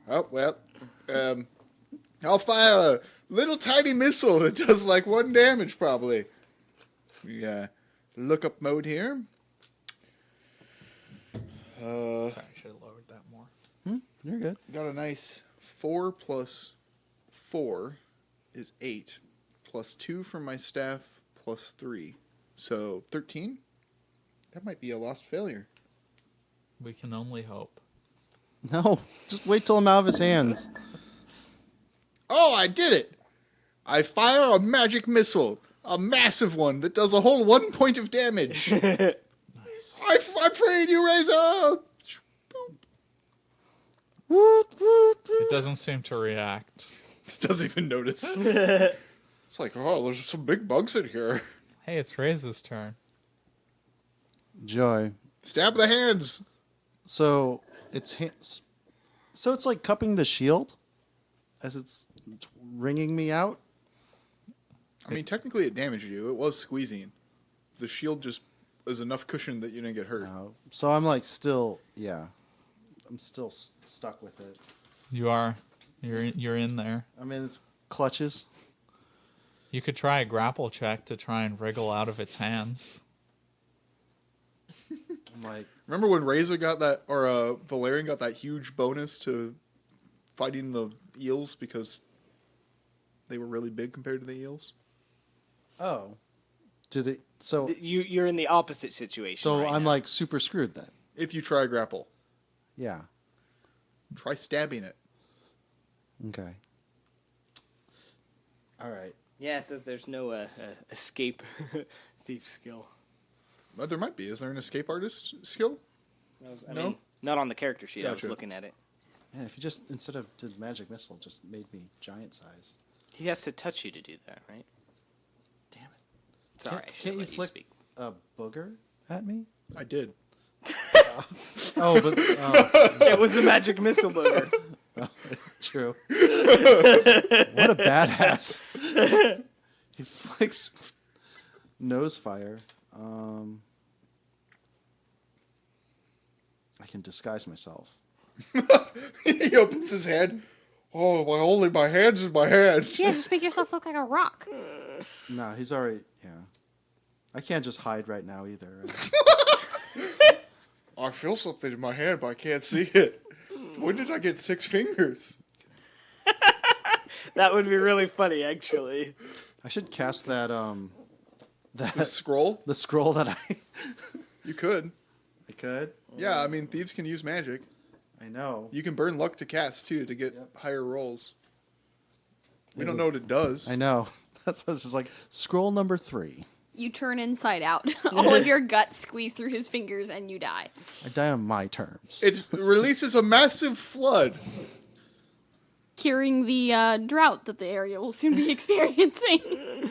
Oh, well. I'll fire a little tiny missile that does like 1 damage, probably. We look up mode here. Sorry, I should have lowered that more. you're good. Got a nice 4 plus 4 is 8. Plus 2 from my staff, plus 3. So 13? That might be a lost failure. We can only hope. No, just wait till I'm out of his hands. Oh, I did it! I fire a magic missile. A massive one that does a whole 1 point of damage. Nice. I prayed you, Reza! It doesn't seem to react. It doesn't even notice. It's like, oh, there's some big bugs in here. Hey, it's Reza's turn. Joy. Stab the hands. So it's hands. So it's like cupping the shield as it's wringing me out. I mean, technically it damaged you. It was squeezing. The shield just is enough cushion that you didn't get hurt. So I'm like still, yeah, I'm still stuck with it. You are. You're in there. I mean, it's clutches. You could try a grapple check to try and wriggle out of its hands. I'm like, Remember when Reza got that, or Valerian got that huge bonus to fighting the eels because they were really big compared to the eels? oh, do they? So You're in the opposite situation. so right I'm now. like super screwed then. If you try grapple, Yeah. try stabbing it. Okay. All right. Yeah, there's no escape thief skill. But there might be. Is there an escape artist skill? I No? mean, not on the character sheet. I was Gotcha. looking at it. Man, if you just, instead of did magic missile, just made me giant size. He has to touch you to do that, right? Damn it. Sorry, I should Can't you let flick speak. a booger at me? I did. Oh, but It was a magic missile booger. true. What a badass. He flicks nose fire. I can disguise myself. He opens his hand. Oh, my hands in my hands. Yeah, just make yourself look like a rock. No, he's already, yeah. I can't just hide right now either. I feel something in my hand, but I can't see it. When did I get 6 fingers? That would be really funny, actually. I should cast that, The scroll? the scroll that You could. I could. Yeah, I mean, thieves can use magic. I know. You can burn luck to cast, too, to get higher rolls. We don't know what it does. I know. That's what I was just like, scroll number 3. You turn inside out. All of your guts squeeze through his fingers and you die. I die on my terms. It releases a massive flood. Curing the drought that the area will soon be experiencing.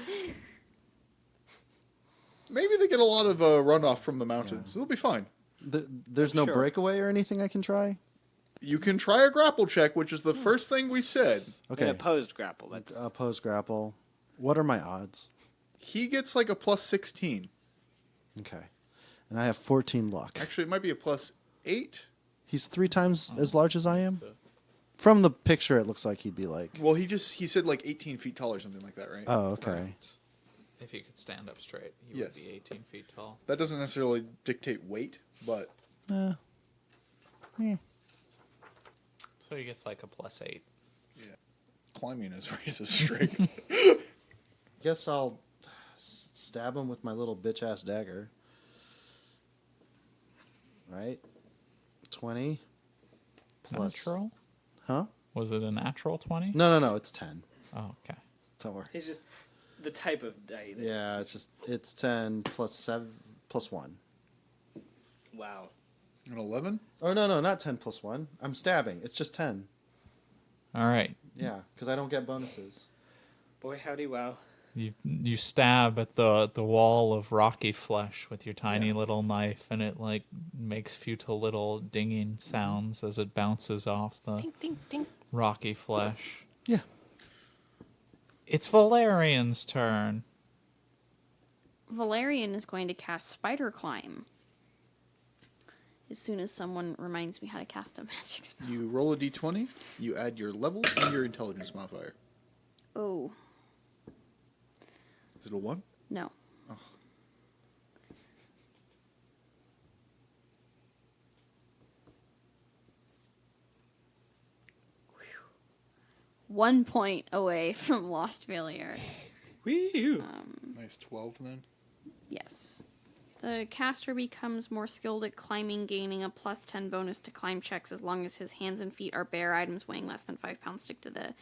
Maybe they get a lot of runoff from the mountains. It'll be fine. There's no Sure. breakaway or anything I can try? You can try a grapple check, which is the first thing we said. Okay. An opposed grapple. That's Opposed grapple. What are my odds? He gets like a plus 16. Okay. And I have 14 luck. Actually, it might be a plus 8. He's 3 times as large as I am? From the picture, it looks like he'd be like... Well, he said like 18 feet tall or something like that, right? Oh, okay. Right. If he could stand up straight, he Yes. would be 18 feet tall. That doesn't necessarily dictate weight, but Eh. So he gets like a +8. climbing is raises strength. Guess I'll stab him with my little bitch-ass dagger. Right? 20. Plus... Natural? Huh? Was it a natural 20? No, it's 10. Oh, okay. Don't worry. it's just the type of die. That, Yeah, it's 10 plus 7 plus 1. Wow. An 11? Oh, no, not 10 plus 1. I'm stabbing. It's just 10. All right. Yeah, because I don't get bonuses. Boy, howdy, wow. You stab at the wall of rocky flesh with your tiny little knife, and it like makes futile little dinging sounds as it bounces off the Ding, ding, ding. rocky flesh. Yeah. It's Valerian's turn. Valerian is going to cast Spider Climb. As soon as someone reminds me how to cast a magic spell. You roll a d20, you add your level and your intelligence modifier. Oh, Is it a 1? no. Oh. 1 point away from Lost Failure. Wee Nice 12 then. Yes. The caster becomes more skilled at climbing, gaining a +10 bonus to climb checks as long as his hands and feet are bare. Items weighing less than 5 pounds stick to the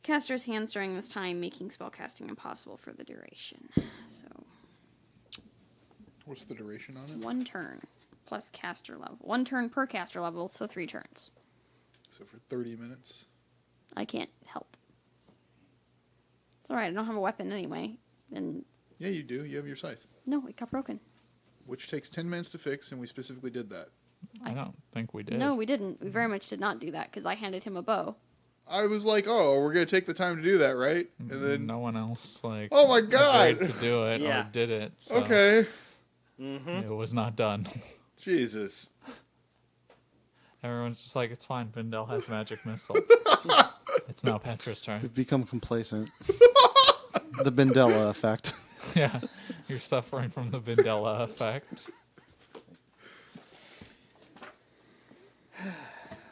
caster's hands during this time, making spellcasting impossible for the duration. So, What's the duration on it? 1 turn plus caster level. 1 turn per caster level, so 3 turns. So for 30 minutes. I can't help. It's alright, I don't have a weapon anyway. And Yeah, you do. You have your scythe, no, it got broken. which takes 10 minutes to fix, and we specifically did that. I don't think we did. No, we didn't. We very much did not do that because I handed him a bow. I was like, oh, we're going to take the time to do that, right? And then, No one else like oh my God! agreed to do it Yeah. or did it. So Okay. it was not done. Jesus. Everyone's just like, it's fine. Bindel has magic missile. It's now Petra's turn. We've become complacent. The Bindella effect. Yeah, you're suffering from the Bindella effect.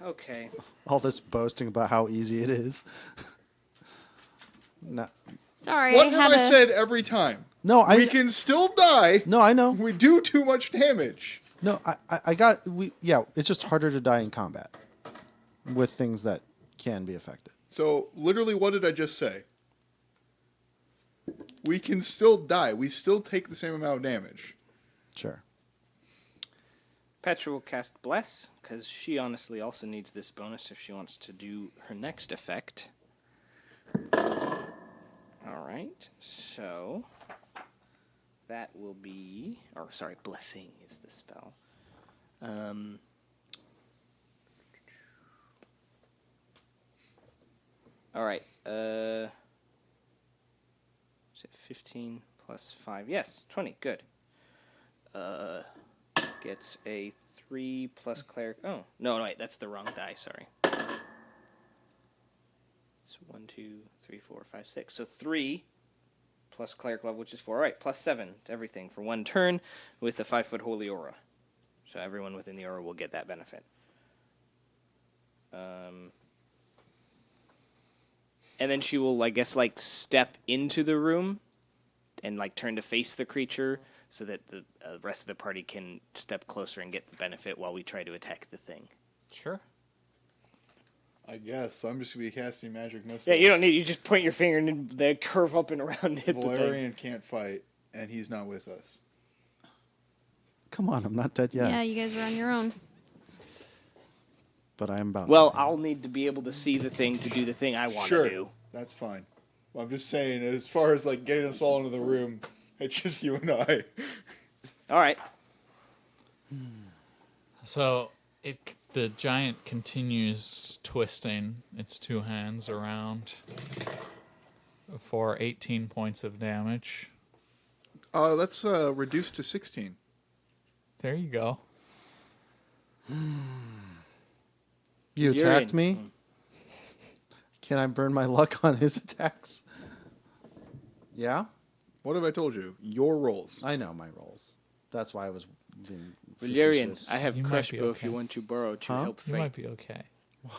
Okay. All this boasting about how easy it is. No, Sorry, What I have had I said every time? no, We can still die. No, I know. We do too much damage. No, I got. Yeah, it's just harder to die in combat with things that can be affected. So, literally, what did I just say? We can still die. We still take the same amount of damage. Sure. Petra will cast Bless, because she honestly also needs this bonus if she wants to do her next effect. All right, so that will be, or sorry, blessing is the spell. All right, is it 15 plus 5? Yes, 20, good. Gets a 3 plus cleric. Oh, no, wait, that's the wrong die, sorry. It's 1, 2, 3, 4, 5, 6. So 3 plus cleric level, which is 4. All right, plus 7 to everything for 1 turn with the 5-foot holy aura. So everyone within the aura will get that benefit. And then she will, I guess, like, step into the room and, like, turn to face the creature so that the rest of the party can step closer and get the benefit while we try to attack the thing. Sure. I guess. So I'm just going to be casting magic missile. Yeah, you don't need. You just point your finger and they curve up and around and hit the thing. Valerian can't fight, and he's not with us. Come on, I'm not dead yet. Yeah, you guys are on your own. But I am about Well, to. I'll need to be able to see the thing to do the thing I want to Sure, do. that's fine. Well, I'm just saying, as far as like getting us all into the room, it's just you and I. All right. So the giant continues twisting its two hands around for 18 points of damage. That's reduced to 16. There you go. You You're attacked in. me? Can I burn my luck on his attacks? Yeah? What have I told you? Your rolls. I know my rolls. That's why I was being Valerian, facetious. I have You might crush be bow if okay. you want to borrow to Huh? help You fight. might be okay.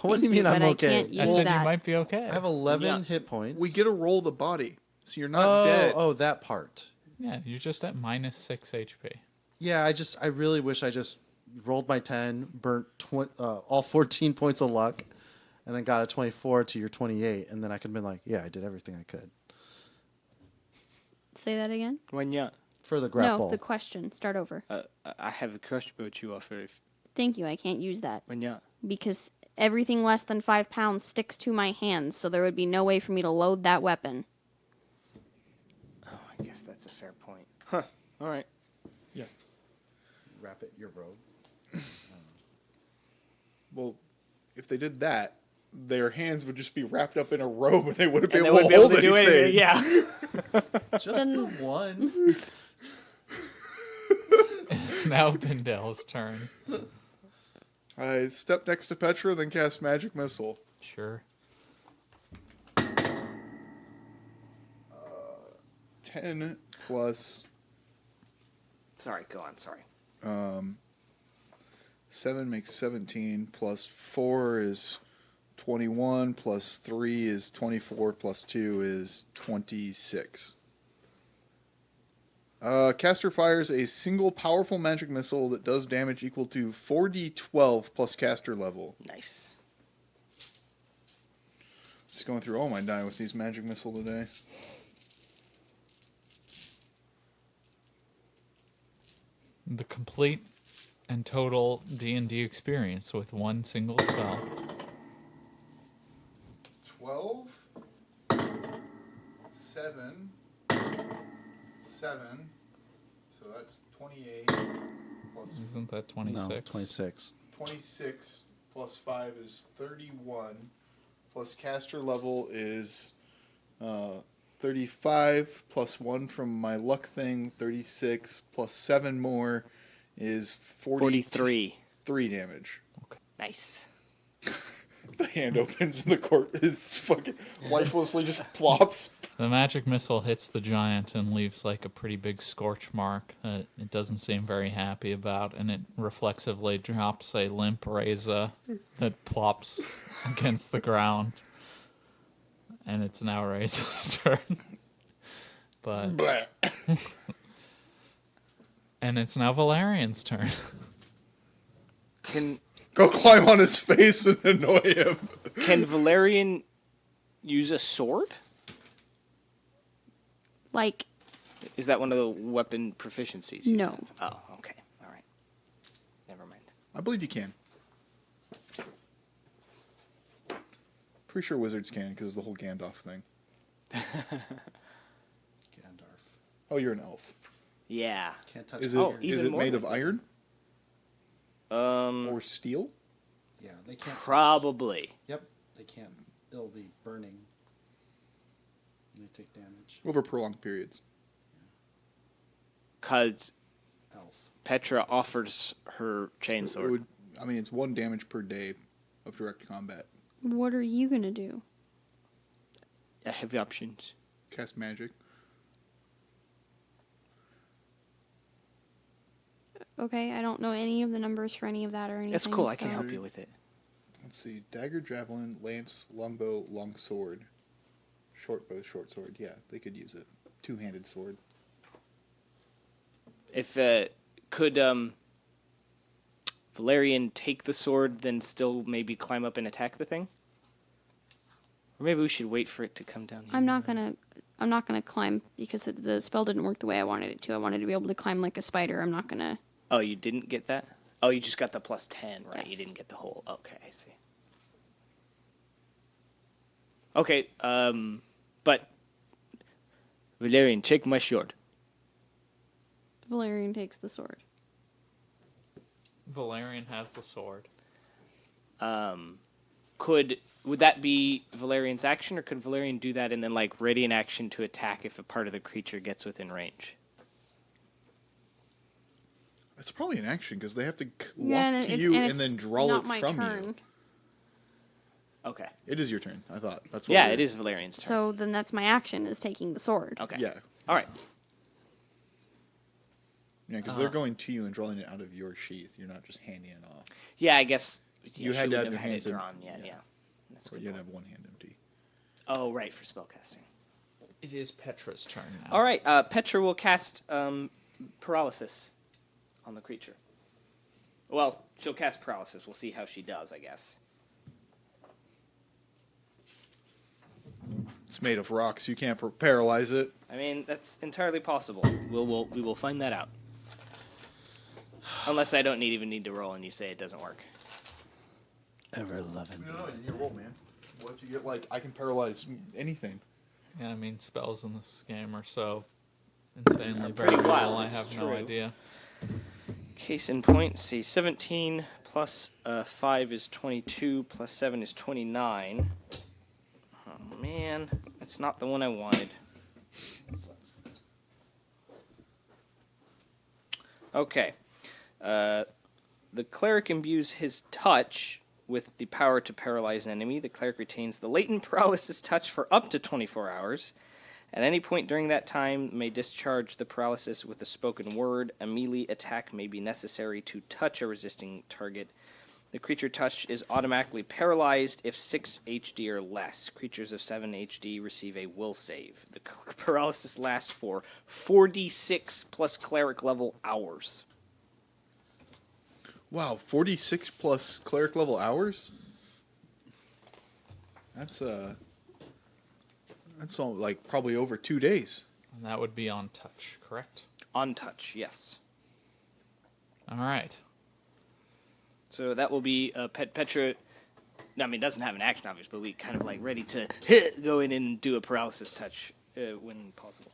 What do you mean Thank I'm you, but I okay? can't I use said that. you might be okay. I have 11 Yeah. hit points. We get to roll the body, so you're not dead. Oh, that part. Yeah, you're just at minus 6 HP. Yeah, I really wish I just rolled my 10, burnt all 14 points of luck, and then got a 24 to your 28, and then I could have been like, yeah, I did everything I could. Say that again? When you, For the grapple. No, the question. Start over. I have a crush bow to offer if Thank you. I can't use that when you. because everything less than 5 pounds sticks to my hands, so there would be no way for me to load that weapon. Oh, I guess that's a fair point. Huh. All right. Yeah. Wrap it your robe. Well, if they did that, their hands would just be wrapped up in a robe, and they wouldn't be And they able to wouldn't be able hold to do anything. anything. Yeah. Just Then- for one. It's now Bindel's turn. I step next to Petra, then cast magic missile. Sure. 10 plus Sorry. Go on. Sorry. 7 makes 17, plus 4 is 21, plus 3 is 24, plus 2 is 26. Caster fires a single powerful magic missile that does damage equal to 4d12 plus caster level. Nice. Just going through all my die with these magic missile today. The complete and total D&D experience with one single spell. 12, 7, 7, so that's 28, plus Isn't that 26? No, 26. 26, plus 5 is 31, plus caster level is 35, plus 1 from my luck thing, 36, plus 7 more is 43. 3 damage. Nice. The hand opens and the corpse is fucking lifelessly just plops. The magic missile hits the giant and leaves like a pretty big scorch mark that it doesn't seem very happy about, and it reflexively drops a limp razor that plops against the ground. And it's now Razor's turn. But Blah. and it's now Valerian's turn. Can Go climb on his face and annoy him. Can Valerian use a sword? Like, Is that one of the weapon proficiencies? you No. have? Oh, okay. All right. Never mind. I believe you can. pretty sure wizards can because of the whole Gandalf thing. Gandalf. Oh, you're an elf. Yeah. Can't touch Is iron. it even is it more made than- of iron or steel? Yeah, they can't touch. Probably. Yep, they can't. It'll be burning. And they take damage. Over prolonged periods. Because Elf. Petra offers her chainsword. It's 1 damage per day of direct combat. What are you gonna do? I have options. Cast magic. Okay, I don't know any of the numbers for any of that or anything. That's cool. I can so- help you with it. Let's see. Dagger, javelin, lance, longbow, long sword. Short bow, short sword. Yeah, they could use it. 2-handed sword. If could Valerian take the sword, then still maybe climb up and attack the thing? Or maybe we should wait for it to come down here. I'm not gonna climb because the spell didn't work the way I wanted it to. I wanted to be able to climb like a spider. I'm not gonna. Oh, you didn't get that? Oh, you just got the +10, right? Yes. You didn't get the whole. Okay, I see. Okay, but Valerian, take my sword. Valerian takes the sword. Valerian has the sword. Would that be Valerian's action, or could Valerian do that and then like ready an action to attack if a part of the creature gets within range? It's probably an action because they have to Yeah, walk to it's- you and and it's then draw not it my from turn. you. Okay. It is your turn. I thought that's what. Yeah, we're- it is Valerian's turn. So then that's my action is taking the sword. Okay. Yeah, All right. yeah, because they're going to you and drawing it out of your sheath. You're not just handing it off. Yeah, I guess You she had to wouldn't have your had hands it in- drawn. Yeah. yeah. That's a Or good you'd point. have one hand empty. Oh, right, for spellcasting. It is Petra's turn now. All right, Petra will cast paralysis on the creature. Well, she'll cast paralysis. We'll see how she does, I guess. It's made of rocks. You can't paralyze it. I mean, that's entirely possible. We will find that out. Unless I don't even need to roll and you say it doesn't work. Ever loving. No, you roll, man. What if you get like I can paralyze anything? Yeah, I mean, spells in this game are so insanely pretty variable, wild, I it's have true. no idea. Case in point, see, 17 plus 5 is 22, plus 7 is 29. Oh, man. That's not the one I wanted. Okay. The cleric imbues his touch with the power to paralyze an enemy. The cleric retains the latent paralysis touch for up to 24 hours. At any point during that time, may discharge the paralysis with a spoken word. A melee attack may be necessary to touch a resisting target. The creature touched is automatically paralyzed if 6 HD or less. Creatures of 7 HD receive a will save. The paralysis lasts for 4d6 plus cleric level hours. Wow, 46 plus cleric level hours. That's all like probably over 2 days. And that would be on touch, correct? On touch, yes. All right. So that will be Petra. I mean, doesn't have an action, obviously, but we kind of like ready to go in and do a paralysis touch when possible.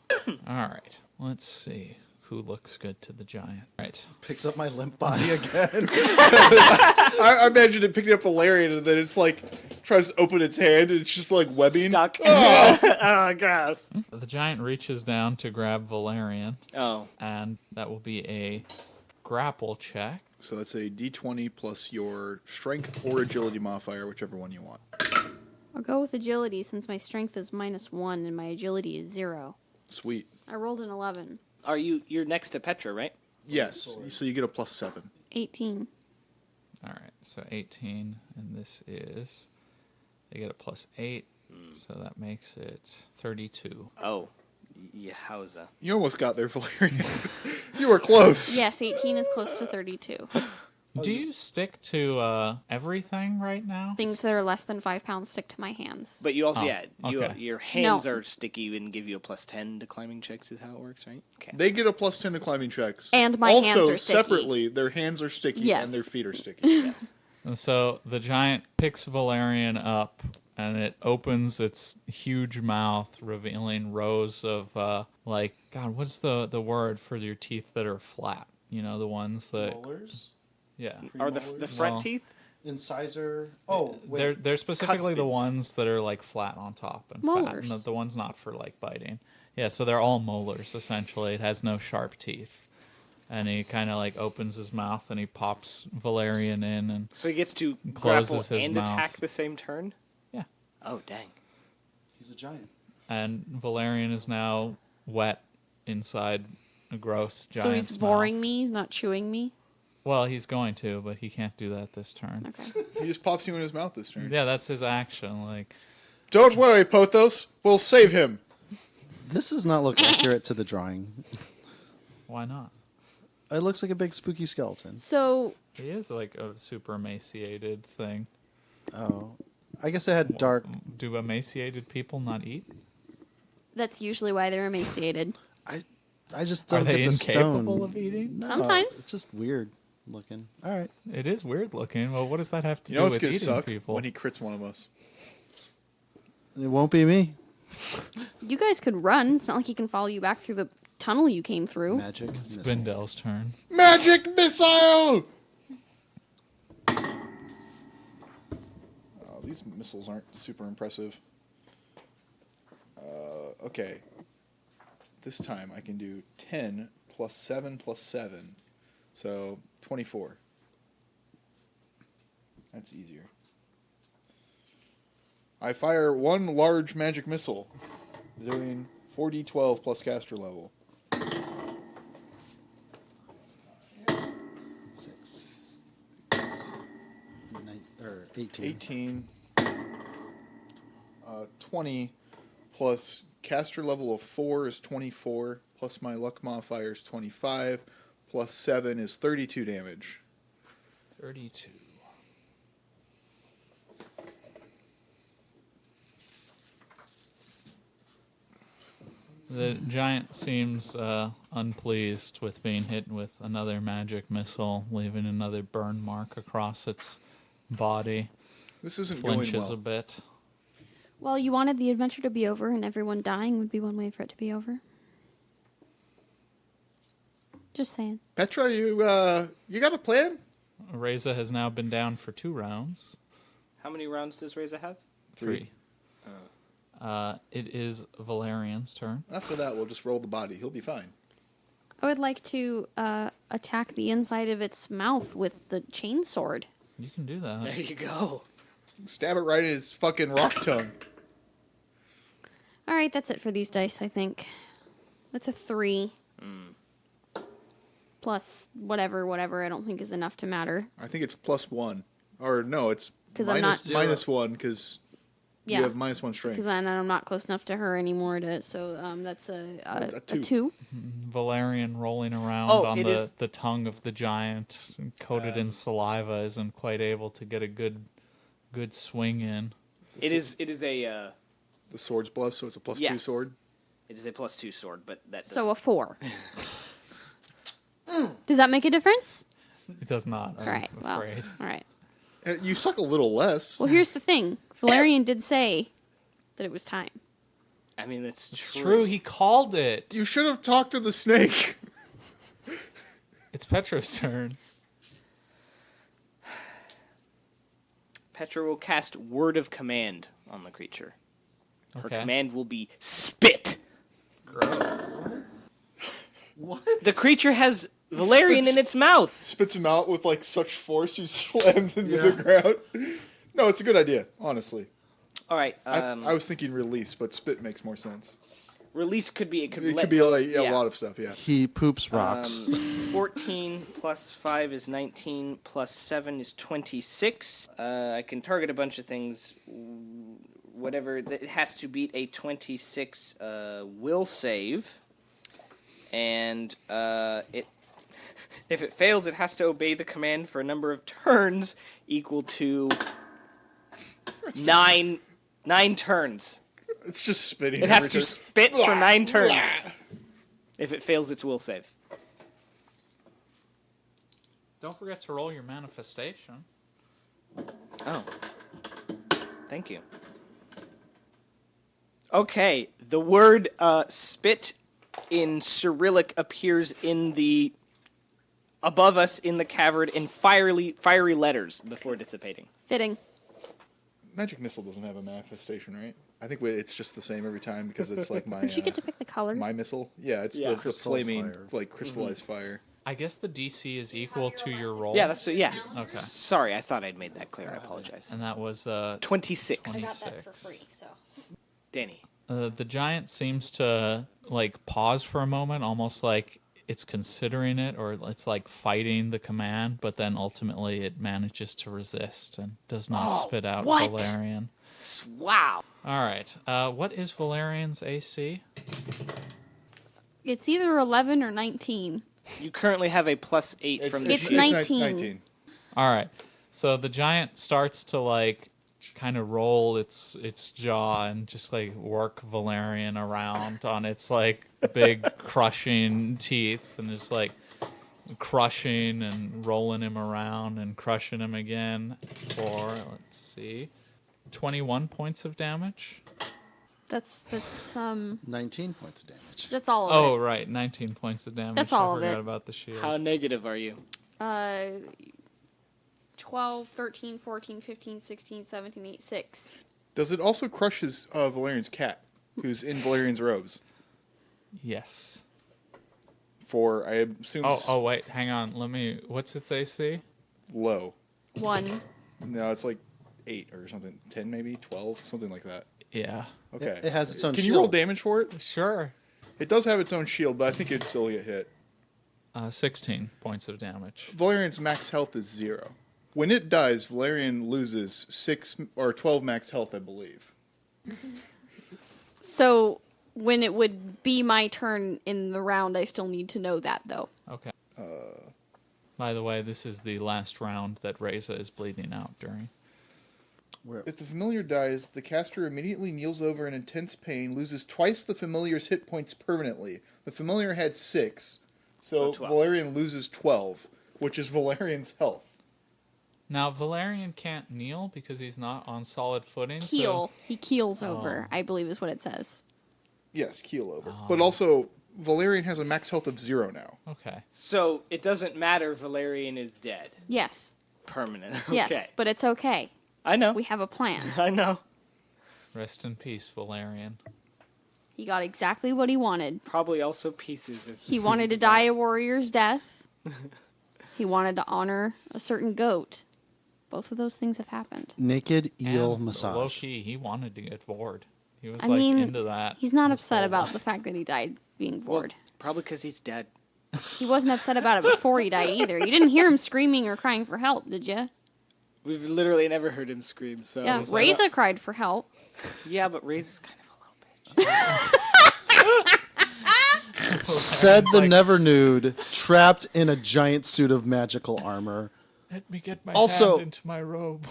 All right. Let's see who looks good to the giant. Right. Picks up my limp body again. I imagine it picking up Valerian and then it's like tries to open its hand and it's just like webbing. Stuck. Oh, gross. The giant reaches down to grab Valerian, Oh, and that will be a grapple check. So that's a D20 plus your strength or agility modifier, whichever one you want. I'll go with agility since my strength is -1 and my agility is 0. Sweet. I rolled an 11. you're next to Petra, right? Yes. So you get a +7. 18. All right. So 18, and this is... They get a +8, so that makes it 32. Oh, yowza. You almost got there, Valerian. You were close. Yes, 18 is close to 32. Do you stick to everything right now? Things that are less than 5 pounds stick to my hands. But you also, Oh, okay. your hands No. are sticky and give you a +10 to climbing checks. Is how it works, right? Okay. They get a +10 to climbing checks. And my also, hands are sticky. separately, their hands are sticky Yes. and their feet are sticky. Yes. And so the giant picks Valerian up and it opens its huge mouth, revealing rows of God, what's the word for your teeth that are flat? You know, the ones that Molars? yeah. Are the front Well, teeth? Incisor. Oh, wait. They're specifically the Cuspids. ones that are like flat on top and Molars. fat, and the ones not for like biting. Yeah, so they're all molars essentially. It has no sharp teeth. And he kind of like opens his mouth and he pops Valerian in and So he gets to closes grapple his and mouth. attack the same turn? yeah. Oh, dang. He's a giant. And Valerian is now wet inside a gross So giant's he's voring mouth. me. He's not chewing me. Well, he's going to, but he can't do that this turn. Okay. He just pops you in his mouth this turn. Yeah, that's his action. Like, Don't worry, Pothos. We'll save him. This does not look accurate to the drawing. why not? It looks like a big spooky skeleton. So He is like a super emaciated thing. Oh. I guess it had dark. Do emaciated people not eat? that's usually why they're emaciated. I just Are don't they get the incapable stone. of eating? No, Sometimes. It's just weird looking. All right. It is weird looking. Well, what does that have to You do know what's with gonna eating suck? people? When he crits one of us. It won't be me. You guys could run. It's not like he can follow you back through the tunnel you came through. Magic. It's missile. Bindel's turn. Magic missile! Oh, these missiles aren't super impressive. Okay. This time I can do 10 plus 7 plus 7. So 24. That's easier. I fire one large magic missile, doing 4d12 plus caster level. 6. 18. 18. 20 plus caster level of 4 is 24, plus my luck modifier is 25, plus 7 is 32 damage. 32. The giant seems unpleased with being hit with another magic missile, leaving another burn mark across its body. This isn't going Flinches a well. bit. Well, you wanted the adventure to be over, and everyone dying would be one way for it to be over. Just saying. Petra, you got a plan? Reza has now been down for 2 rounds. How many rounds does Reza have? 3. It is Valerian's turn. After that, we'll just roll the body. He'll be fine. I would like to attack the inside of its mouth with the chainsword. You can do that. There you go. Stab it right in his fucking rock tongue. All right, that's it for these dice, I think. That's a 3. Plus whatever, I don't think is enough to matter. I think it's plus 1. Or no, it's 'Cause I'm not- minus 1 because Yeah. you have minus 1 strength. Because I'm not close enough to her anymore to, so that's a two. 2. Valerian rolling around Oh, on it is- the tongue of the giant, coated in saliva, isn't quite able to get a good swing in. It is a The sword's plus, so it's a plus 2 Yes. sword. it is a +2 sword, but that So a 4. Does that make a difference? It does not, I'm All right, well, afraid. all right. You suck a little less. Well, here's the thing. Valerian did say that it was time. I mean that's It's true. true, he called it. You should have talked to the snake. It's Petra's turn. Petra will cast Word of Command on the creature. Her Okay. command will be spit. Gross. What? The creature has Valerian in its mouth. Spits him out with like such force he slams into the ground. No, it's a good idea, honestly. All right. I was thinking release, but spit makes more sense. Release could be. It could, It let could be go- like a yeah. lot of stuff, yeah. He poops rocks. 14 plus 5 is 19, plus 7 is 26. I can target a bunch of things. Whatever. It has to beat a 26 will save. And it, if it fails, it has to obey the command for a number of turns equal to 9 turns. It's just spitting. It has every to turn. spit for 9 turns. If it fails, its will save. Don't forget to roll your manifestation. Oh. Thank you. Okay, the word spit in Cyrillic appears in the above us in the cavern in fiery letters before dissipating. Fitting. Magic missile doesn't have a manifestation, right? I think it's just the same every time because it's like my. Don't you get to pick the color? My missile? Yeah, it's Yeah. the Crystal flaming, fire. like crystallized fire. I guess the DC is equal to your roll. Yeah, that's yeah. Okay. Sorry, I thought I'd made that clear. I apologize. And that was 26. I got that for free, so. Danny. the giant seems to like pause for a moment, almost like it's considering it or it's like fighting the command, but then ultimately it manages to resist and does not spit out what? Valerian. Wow. All right. What is Valerian's AC? It's either 11 or 19. You currently have a +8 from the It's cheat. 19. All right. So the giant starts to like kind of roll its jaw and just like work Valerian around on its like big crushing teeth and just like crushing and rolling him around and crushing him again for, let's see, 21 points of damage. That's 19 points of damage. that's all of Oh, it. right, 19 points of damage. That's all I of forgot it. about the shield. How negative are you? 12, 13, 14, 15, 16, 17, 8, 6. Does it also crush his Valerian's cat, who's in Valerian's robes? Yes. For I assume Oh, wait, hang on. What's its AC? low. 1. No, it's like 8 or something, 10 maybe, 12, something like that. Yeah. Okay. It has its own Can you roll shield. damage for it? Sure. It does have its own shield, but I think it'd still get hit. 16 points of damage. Valerian's max health is 0. When it dies, Valerian loses 6 or 12 max health, I believe. So when it would be my turn in the round, I still need to know that, though. Okay. By the way, this is the last round that Reza is bleeding out during. If the familiar dies, the caster immediately kneels over in intense pain, loses twice the familiar's hit points permanently. The familiar had 6, so 12. Valerian loses 12, which is Valerian's health. Now, Valerian can't kneel because he's not on solid footing. Keel. So He keels over, I believe is what it says. Yes, keel over. But also, Valerian has a max health of 0 now. okay. So it doesn't matter. Valerian is dead. Yes. Permanent. Yes, Okay. but it's okay. I know. We have a plan. I know. Rest in peace, Valerian. He got exactly what he wanted. Probably also pieces. He wanted to die a warrior's death. He wanted to honor a certain goat. Both of those things have happened. Naked eel And massage. low-key, he wanted to get bored. He was I like mean, into that. he's not his upset whole about life. the fact that he died being Well, bored. probably because he's dead. He wasn't upset about it before he died either. You didn't hear him screaming or crying for help, did you? We've literally never heard him scream. So Yeah, was that Reza cried for help. yeah, but Ray's kind of a little bitch. Said the never nude, trapped in a giant suit of magical armor. Let me get my Also- hand into my robe.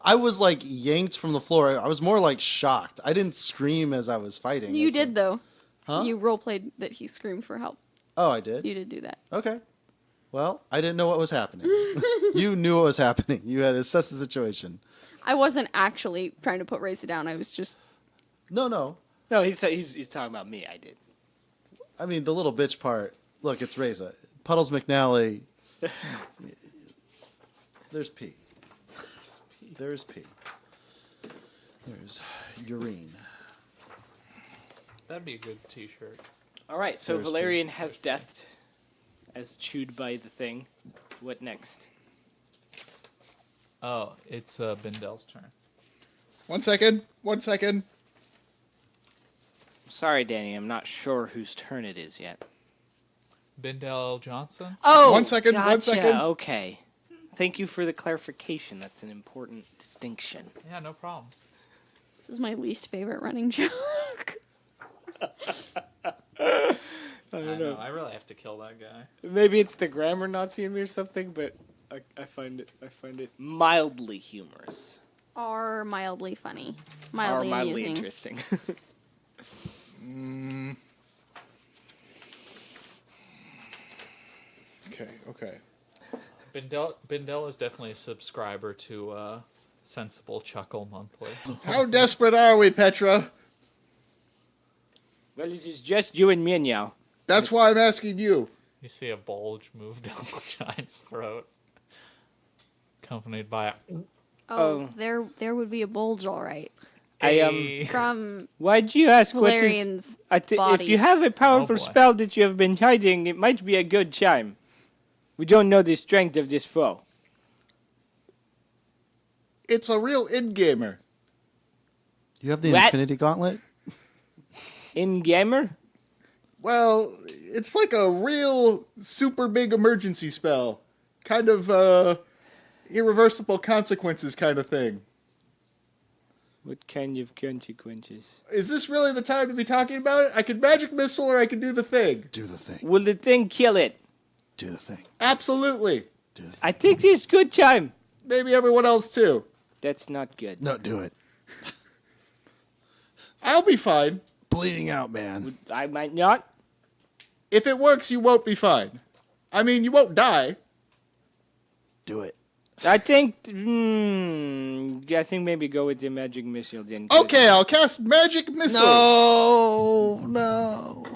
I was like yanked from the floor. I was more like shocked. I didn't scream as I was fighting. You That's did, though. Huh? You roleplayed that he screamed for help. Oh, I did? You did do that. Okay. Well, I didn't know what was happening. You knew what was happening. You had to assess the situation. I wasn't actually trying to put Reza down. I was just... No. No, he's talking about me. I did. I mean, the little bitch part. Look, it's Reza. Puddles McNally. There's P. There's P. There's urine. That'd be a good T-shirt. All right, so There's Valerian has death as chewed by the thing. What next? Oh, it's Bindel's turn. 1 second. 1 second. Sorry, Danny, I'm not sure whose turn it is yet. Bindel Johnson. Oh, 1 second, Gotcha. 1 second. Okay. Thank you for the clarification. That's an important distinction. Yeah, no problem. This is my least favorite running joke. I know. I really have to kill that guy. Maybe it's the grammar Nazi in me or something, but I find it mildly humorous. Or mildly funny. Or Mildly mildly amusing. interesting. Okay. Bindel is definitely a subscriber to Sensible Chuckle Monthly. How desperate are we, Petra? Well, it is just you and me now. That's why I'm asking you. You see a bulge move down the giant's throat, accompanied by a... Oh, there would be a bulge, all right. From Why'd you ask? Valerian's body. If you have a powerful Oh, boy. spell that you have been hiding, it might be a good chime. We don't know the strength of this foe. It's a real in-gamer. You have the What? Infinity Gauntlet? In gamer? Well, it's like a real super big emergency spell. Kind of irreversible consequences kind of thing. What kind of consequences? Is this really the time to be talking about it? I could magic missile or I could do the thing. Do the thing. Will the thing kill it? Do the thing. Absolutely. Do the thing. I think this is good chime. Maybe everyone else too. That's not good. No, do it. I'll be fine. Bleeding out, man. I might not. If it works, you won't be fine. I mean, you won't die. Do it. I think. I think maybe go with the magic missile then. 'cause Okay, I'll cast magic missile. No.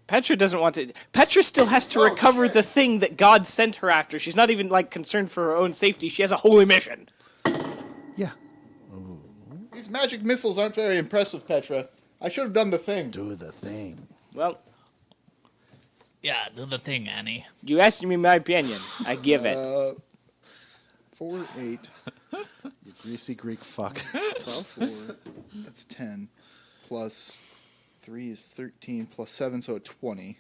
Petra doesn't want to. Petra still has to recover the thing that God sent her after. She's not even like concerned for her own safety. She has a holy mission. Yeah. These magic missiles aren't very impressive, Petra. I should have done the thing. Do the thing. Well, Yeah, do the thing, Annie. you asked me my opinion. I give it. 4, 8, You greasy Greek fuck. 12, 4. That's 10. Plus 3 is 13. Plus 7, so 20.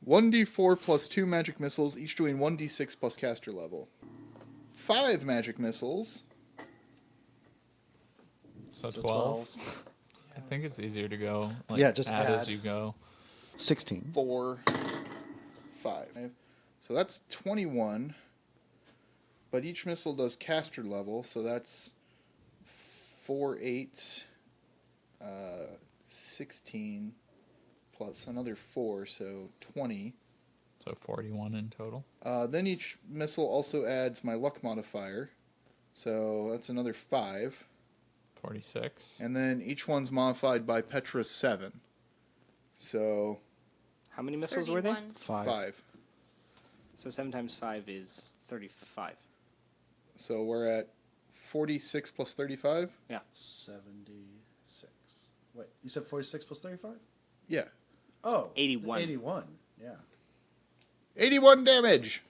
1d4 plus 2 magic missiles, each doing 1d6 plus caster level. 5 magic missiles. So 12. I think it's easier to go. Like, Yeah, just add add. as you go. 16. 4, 5. So that's 21. But each missile does caster level, so that's 4, 8, 16, plus another 4, so 20. So 41 in total. Then each missile also adds my luck modifier, so that's another 5. 46. And then each one's modified by Petra 7. So How many missiles were there? 31. 5. So 7 times 5 is 35. So we're at 46 plus 35? 76. Wait, you said 46 plus 35? Yeah. Oh. 81. 81. Yeah. 81 damage!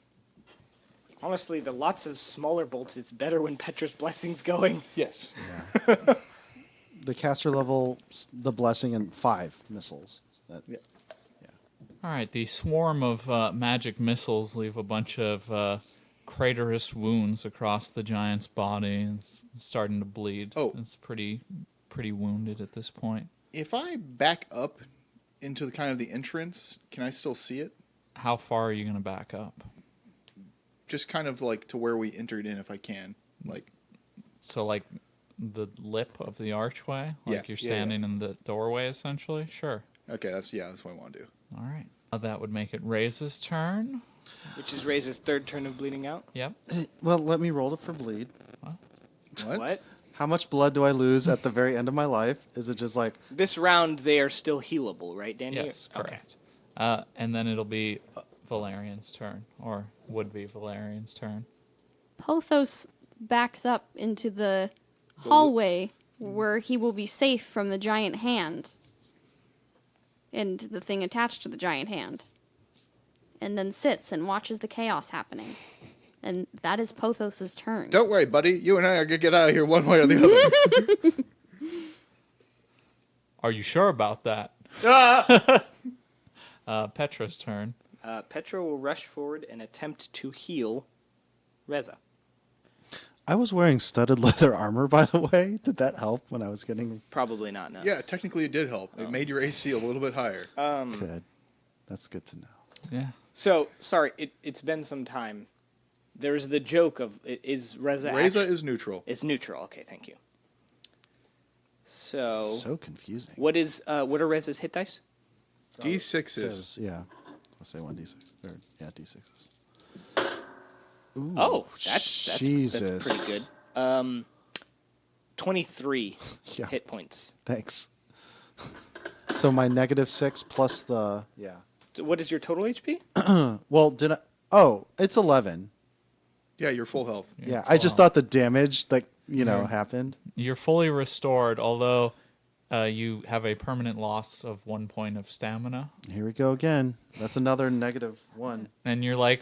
Honestly, the lots of smaller bolts, it's better when Petra's blessing's going. Yes. The caster level, the blessing, and 5 missiles. Yeah. All right, the swarm of magic missiles leave a bunch of craterous wounds across the giant's body. It's starting to bleed. Oh. It's pretty wounded at this point. If I back up into the kind of the entrance, can I still see it? How far are you going to back up? Just kind of like to where we entered in, if I can. Like, So, like, the lip of the archway? Like Yeah, you're yeah, standing in the doorway, essentially? Sure. okay, that's what I want to do. All right. That would make it Ray's turn. Which is Ray's third turn of bleeding out. Yep. Well, let me roll it for bleed. What? How much blood do I lose at the very end of my life? Is it just like, This round, they are still healable, right, Danny? Yes, Okay. correct. And then it'll be Valerian's turn, or would be Valerian's turn. Pothos backs up into the hallway where he will be safe from the giant hand and the thing attached to the giant hand. And then sits and watches the chaos happening. And that is Pothos's turn. Don't worry, buddy. You and I are going to get out of here one way or the other. Are you sure about that? Petra's turn. Petra will rush forward and attempt to heal Reza. I was wearing studded leather armor, by the way. Did that help when I was getting Probably not, no. Yeah, technically it did help. It made your AC a little bit higher. good? That's good to know. Yeah. So, sorry, it's been some time. There's the joke of, is Reza Reza actu- is neutral. It's neutral. Okay, thank you. So, So confusing. what are Reza's hit dice? D6s. Says, yeah. I'll say 1d6. Or, yeah, d6s. Ooh, Oh, that's Jesus. pretty good. 23 Yeah. hit points. Thanks. So my -6 plus the So what is your total HP? Well, did I? Oh, it's 11. Yeah, you're full health. Yeah, I just thought the damage that happened. You're fully restored, although you have a permanent loss of 1 point of stamina. Here we go again. That's another -1. And you're like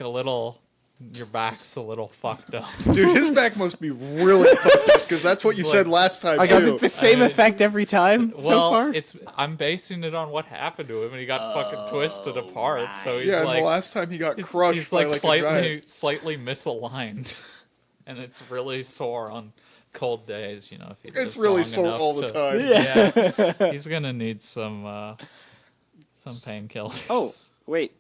your back's a little fucked up. Dude, his back must be really fucked up because that's what you said last time. I got too. The same effect every time so Well, far? I'm basing it on what happened to him, and he got fucking twisted apart. So he's Yeah, and like, the last time he got crushed he's by like like a giant. slightly misaligned, and it's really sore on cold days. If he does It's really long sore enough all the to- time. Yeah, he's gonna need some painkillers. Oh, wait.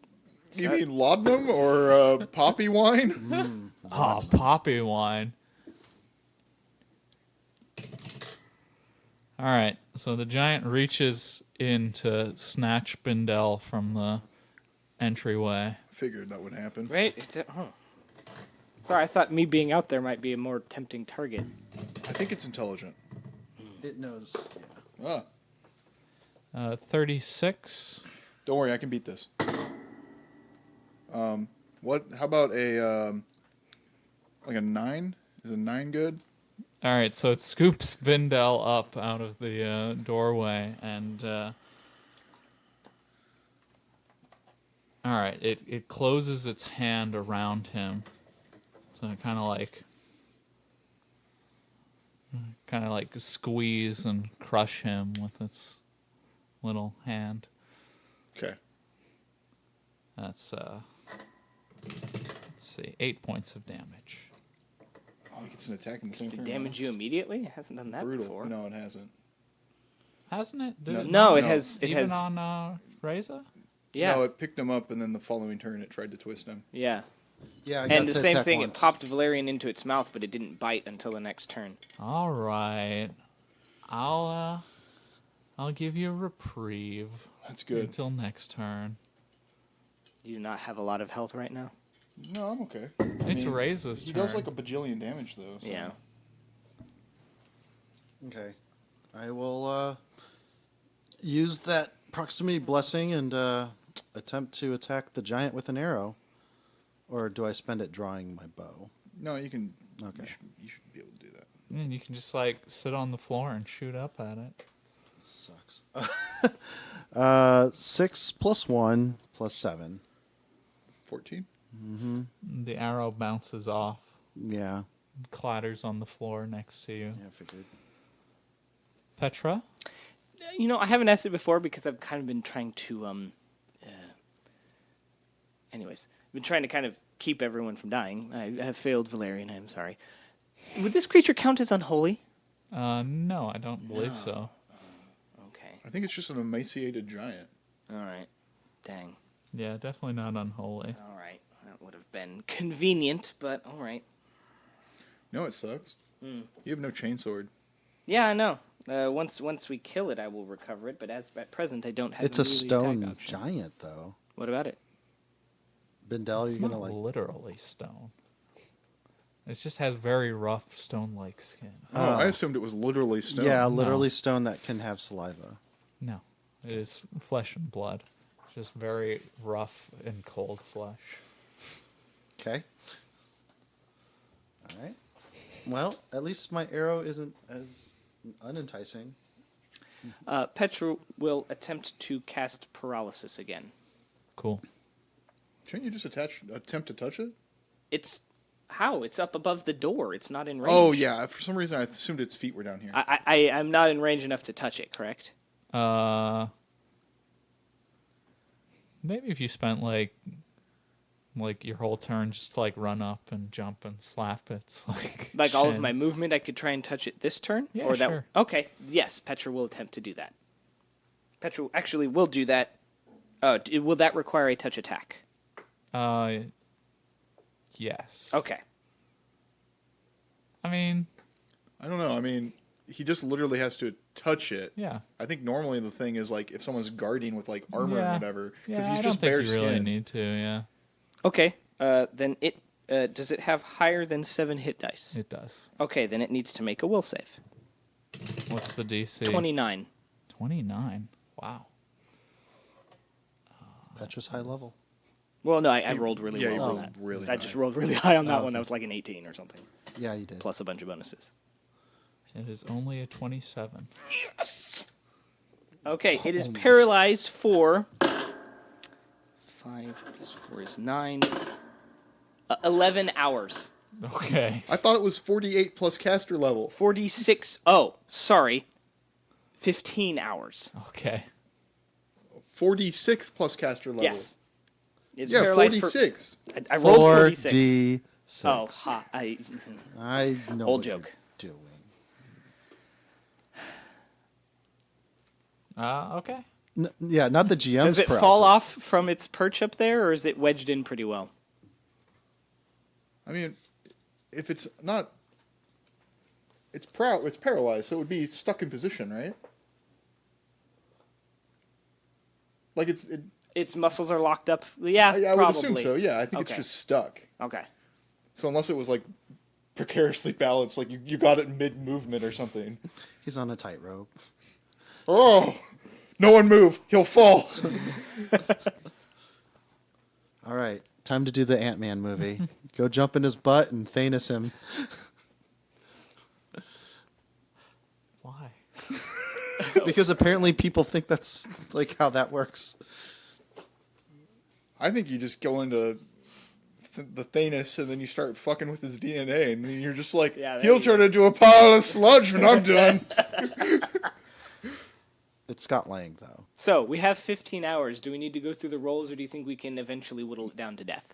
You mean laudanum or poppy wine? Poppy wine. All right, so the giant reaches in to snatch Bindel from the entryway. Figured that would happen. Right? Sorry, I thought me being out there might be a more tempting target. I think it's intelligent. It knows. Ah, 36. don't worry, I can beat this. What? How about a like a 9? Is a 9 good? All right, so it scoops Bindel up out of the doorway, and all right, it closes its hand around him, so it kind of like squeeze and crush him with its little hand. Okay. That's let's see, 8 points of damage. Oh, he gets an attack in the same Does it turn. damage you immediately? It hasn't done that Brutal. before. No, it hasn't. Hasn't it? No, it No. has. It Even has. on Reza? Yeah. No, it picked him up, and then the following turn it tried to twist him. Yeah. Yeah, I got And the to same attack thing, once. it popped Valerian into its mouth, but it didn't bite until the next turn. All right, I'll give you a reprieve That's good. until next turn. You do not have a lot of health right now. No, I'm okay. It's Reza's He turn. does like a bajillion damage, though. So. Yeah. Okay. I will use that proximity blessing and attempt to attack the giant with an arrow. Or do I spend it drawing my bow? No, you can. Okay. You should be able to do that. And you can just like sit on the floor and shoot up at it. Sucks. 6 plus 1 plus 7. 14. The arrow bounces off, Yeah. clatters on the floor next to you. Yeah, I figured. Petra? I haven't asked it before because I've kind of been trying to, anyways, I've been trying to kind of keep everyone from dying. I have failed Valerian, I'm sorry. Would this creature count as unholy? No, I don't believe so. Okay. I think it's just an emaciated giant. All right. Dang. Yeah, definitely not unholy. All right. That would have been convenient, but all right. No, it sucks. You have no chainsword. Yeah, I know. Once we kill it, I will recover it, but at present, I don't have It's a melee attack stone option. giant, though. What about it? Bindel, It's you're not going to like. literally stone. It just has very rough stone-like skin. Oh, I assumed it was literally stone. Yeah, literally stone that can have saliva. No, it is flesh and blood. Just very rough and cold flesh. Okay. All right. Well, at least my arrow isn't as unenticing. Petra will attempt to cast paralysis again. Cool. Shouldn't you just attempt to touch it? It's how? It's up above the door. It's not in range. Oh, yeah. For some reason, I assumed its feet were down here. I'm not in range enough to touch it, correct? Maybe if you spent like your whole turn just to like run up and jump and slap its Like all of shin. my movement, I could try and touch it this turn? Yeah, or that sure. Okay, yes, Petra will attempt to do that. Petra actually will do that. Will that require a touch attack? Yes. Okay. I mean, I don't know. I mean, he just literally has to touch it. yeah. I think normally the thing is like if someone's guarding with like armor Yeah. and whatever, Yeah, because he's I just don't bare think you really skin. need to. Yeah, Okay, then it does it have higher than 7 hit dice? it does. Okay, then it needs to make a will save. What's the DC? 29. 29. Wow. Petra's high level. Well, no, I rolled really Yeah, you well on rolled that. really I high. just rolled really high on that one. That was like an 18 or something, Yeah, you did. plus a bunch of bonuses. It is only a 27. Okay, it is paralyzed for 5 plus 4 is 9. 11 hours. Okay. I thought it was 48 plus caster level. 46. Oh, sorry. 15 hours. Okay. 46 plus caster level. Yes. It's Yeah, paralyzed 46. For, I rolled 46. 4d6. Oh, ha, I know Old what joke. you're doing. Okay. Yeah, not the GM's Does it paralysis. fall off from its perch up there, or is it wedged in pretty well? I mean, if it's not... It's paralyzed, so it would be stuck in position, right? Like Its muscles are locked up. Yeah, I would probably. assume so, yeah. I think it's Okay. just stuck. Okay. So unless it was like precariously balanced, like you got it mid-movement or something. He's on a tightrope. Oh! No one move. He'll fall. All right, time to do the Ant-Man movie. Go jump in his butt and Thanos him. Why? Because apparently people think that's like how that works. I think you just go into the Thanos and then you start fucking with his DNA and then you're just like, Yeah, there he'll you turn into a pile of sludge when I'm done. It's Scott Lang, though. So, we have 15 hours. Do we need to go through the rolls, or do you think we can eventually whittle it down to death?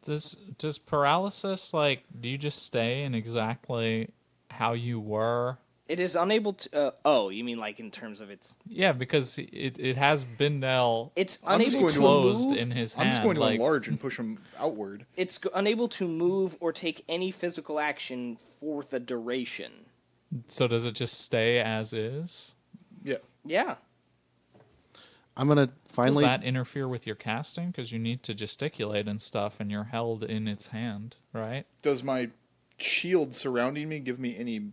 Does paralysis, like, do you just stay in exactly how you were? It is unable to... oh, you mean like in terms of its... Yeah, because it has Bindel It's I'm just unable going to to closed move. in his I'm hand. just going to like, enlarge and push him outward. It's unable to move or take any physical action for the duration. So does it just stay as is? Yeah. Yeah. I'm going to finally... Does that interfere with your casting? Because you need to gesticulate and stuff, and you're held in its hand, right? Does my shield surrounding me give me any,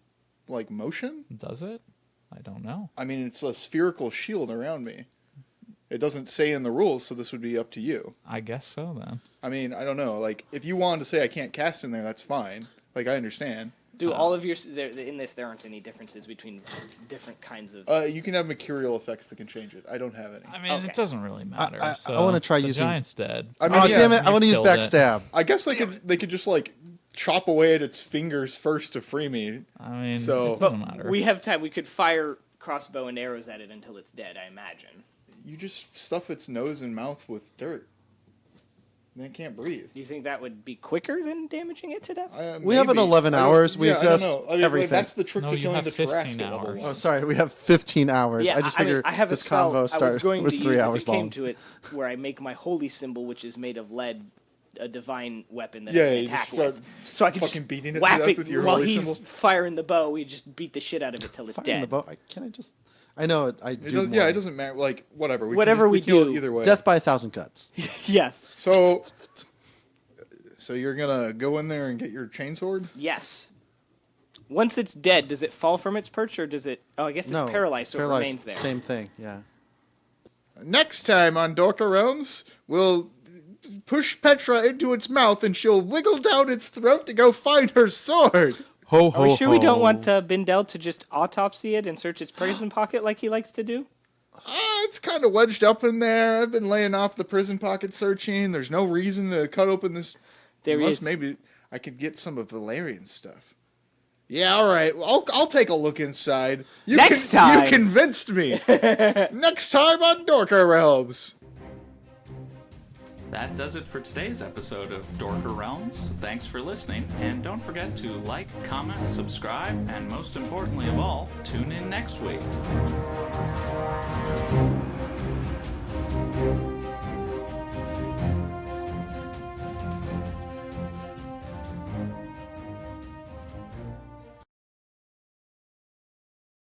like, motion? Does it? I don't know. I mean, it's a spherical shield around me. It doesn't say in the rules, so this would be up to you. I guess so, then. I mean, I don't know. Like, if you wanted to say I can't cast in there, that's fine. Like, I understand. Do all of your... in this, there aren't any differences between different kinds of... You can have mercurial effects that can change it. I don't have any. I mean, Okay. it doesn't really matter. I so wanna try the using- Giant's dead. I mean, Oh, yeah, damn it. I you want to use killed it. backstab. I guess they could just, like, chop away at its fingers first to free me. I mean, So- it doesn't matter. We have time. We could fire crossbow and arrows at it until it's dead, I imagine. You just stuff its nose and mouth with dirt. Then it can't breathe. Do you think that would be quicker than damaging it to death? We have an Maybe. 11 I don't- hours. We yeah, I don't exhaust know. I mean, everything. That's the trick No, to you killing have the 15 Tarrasque at level hours. Oh, 1. sorry. We have 15 hours. I just figured I have a this spell convo I was going was to 3 use hours if it long. came to it, where I make my holy symbol, which is made of lead, a divine weapon that I Yeah, can you just attack start with. So I can fucking just beating it to whap death it with your while holy he's symbol. firing the bow. We just beat the shit out of it till it's Firing the dead. bow. Can't I just... I know I It do does, more. yeah, it doesn't matter. Like, whatever. Whatever we kill do. it either way. Death by 1,000 cuts. Yes. So you're gonna go in there and get your chainsword? Yes. Once it's dead, does it fall from its perch, or does it... Oh, I guess it's No. paralyzed, so paralyzed, it remains there. Same thing, yeah. Next time on Dorker Realms, we'll push Petra into its mouth and she'll wiggle down its throat to go find her sword. Ho, Are we sure we don't want Bindel to just autopsy it and search its prison pocket like he likes to do? It's kind of wedged up in there. I've been laying off the prison pocket searching. There's no reason to cut open this. There Unless is. maybe I could get some of Valerian's stuff. Yeah, all right. Well, I'll take a look inside. Next time. You convinced me. Next time on Dorker Realms. That does it for today's episode of Dorker Realms. Thanks for listening, and don't forget to like, comment, subscribe, and most importantly of all, tune in next week.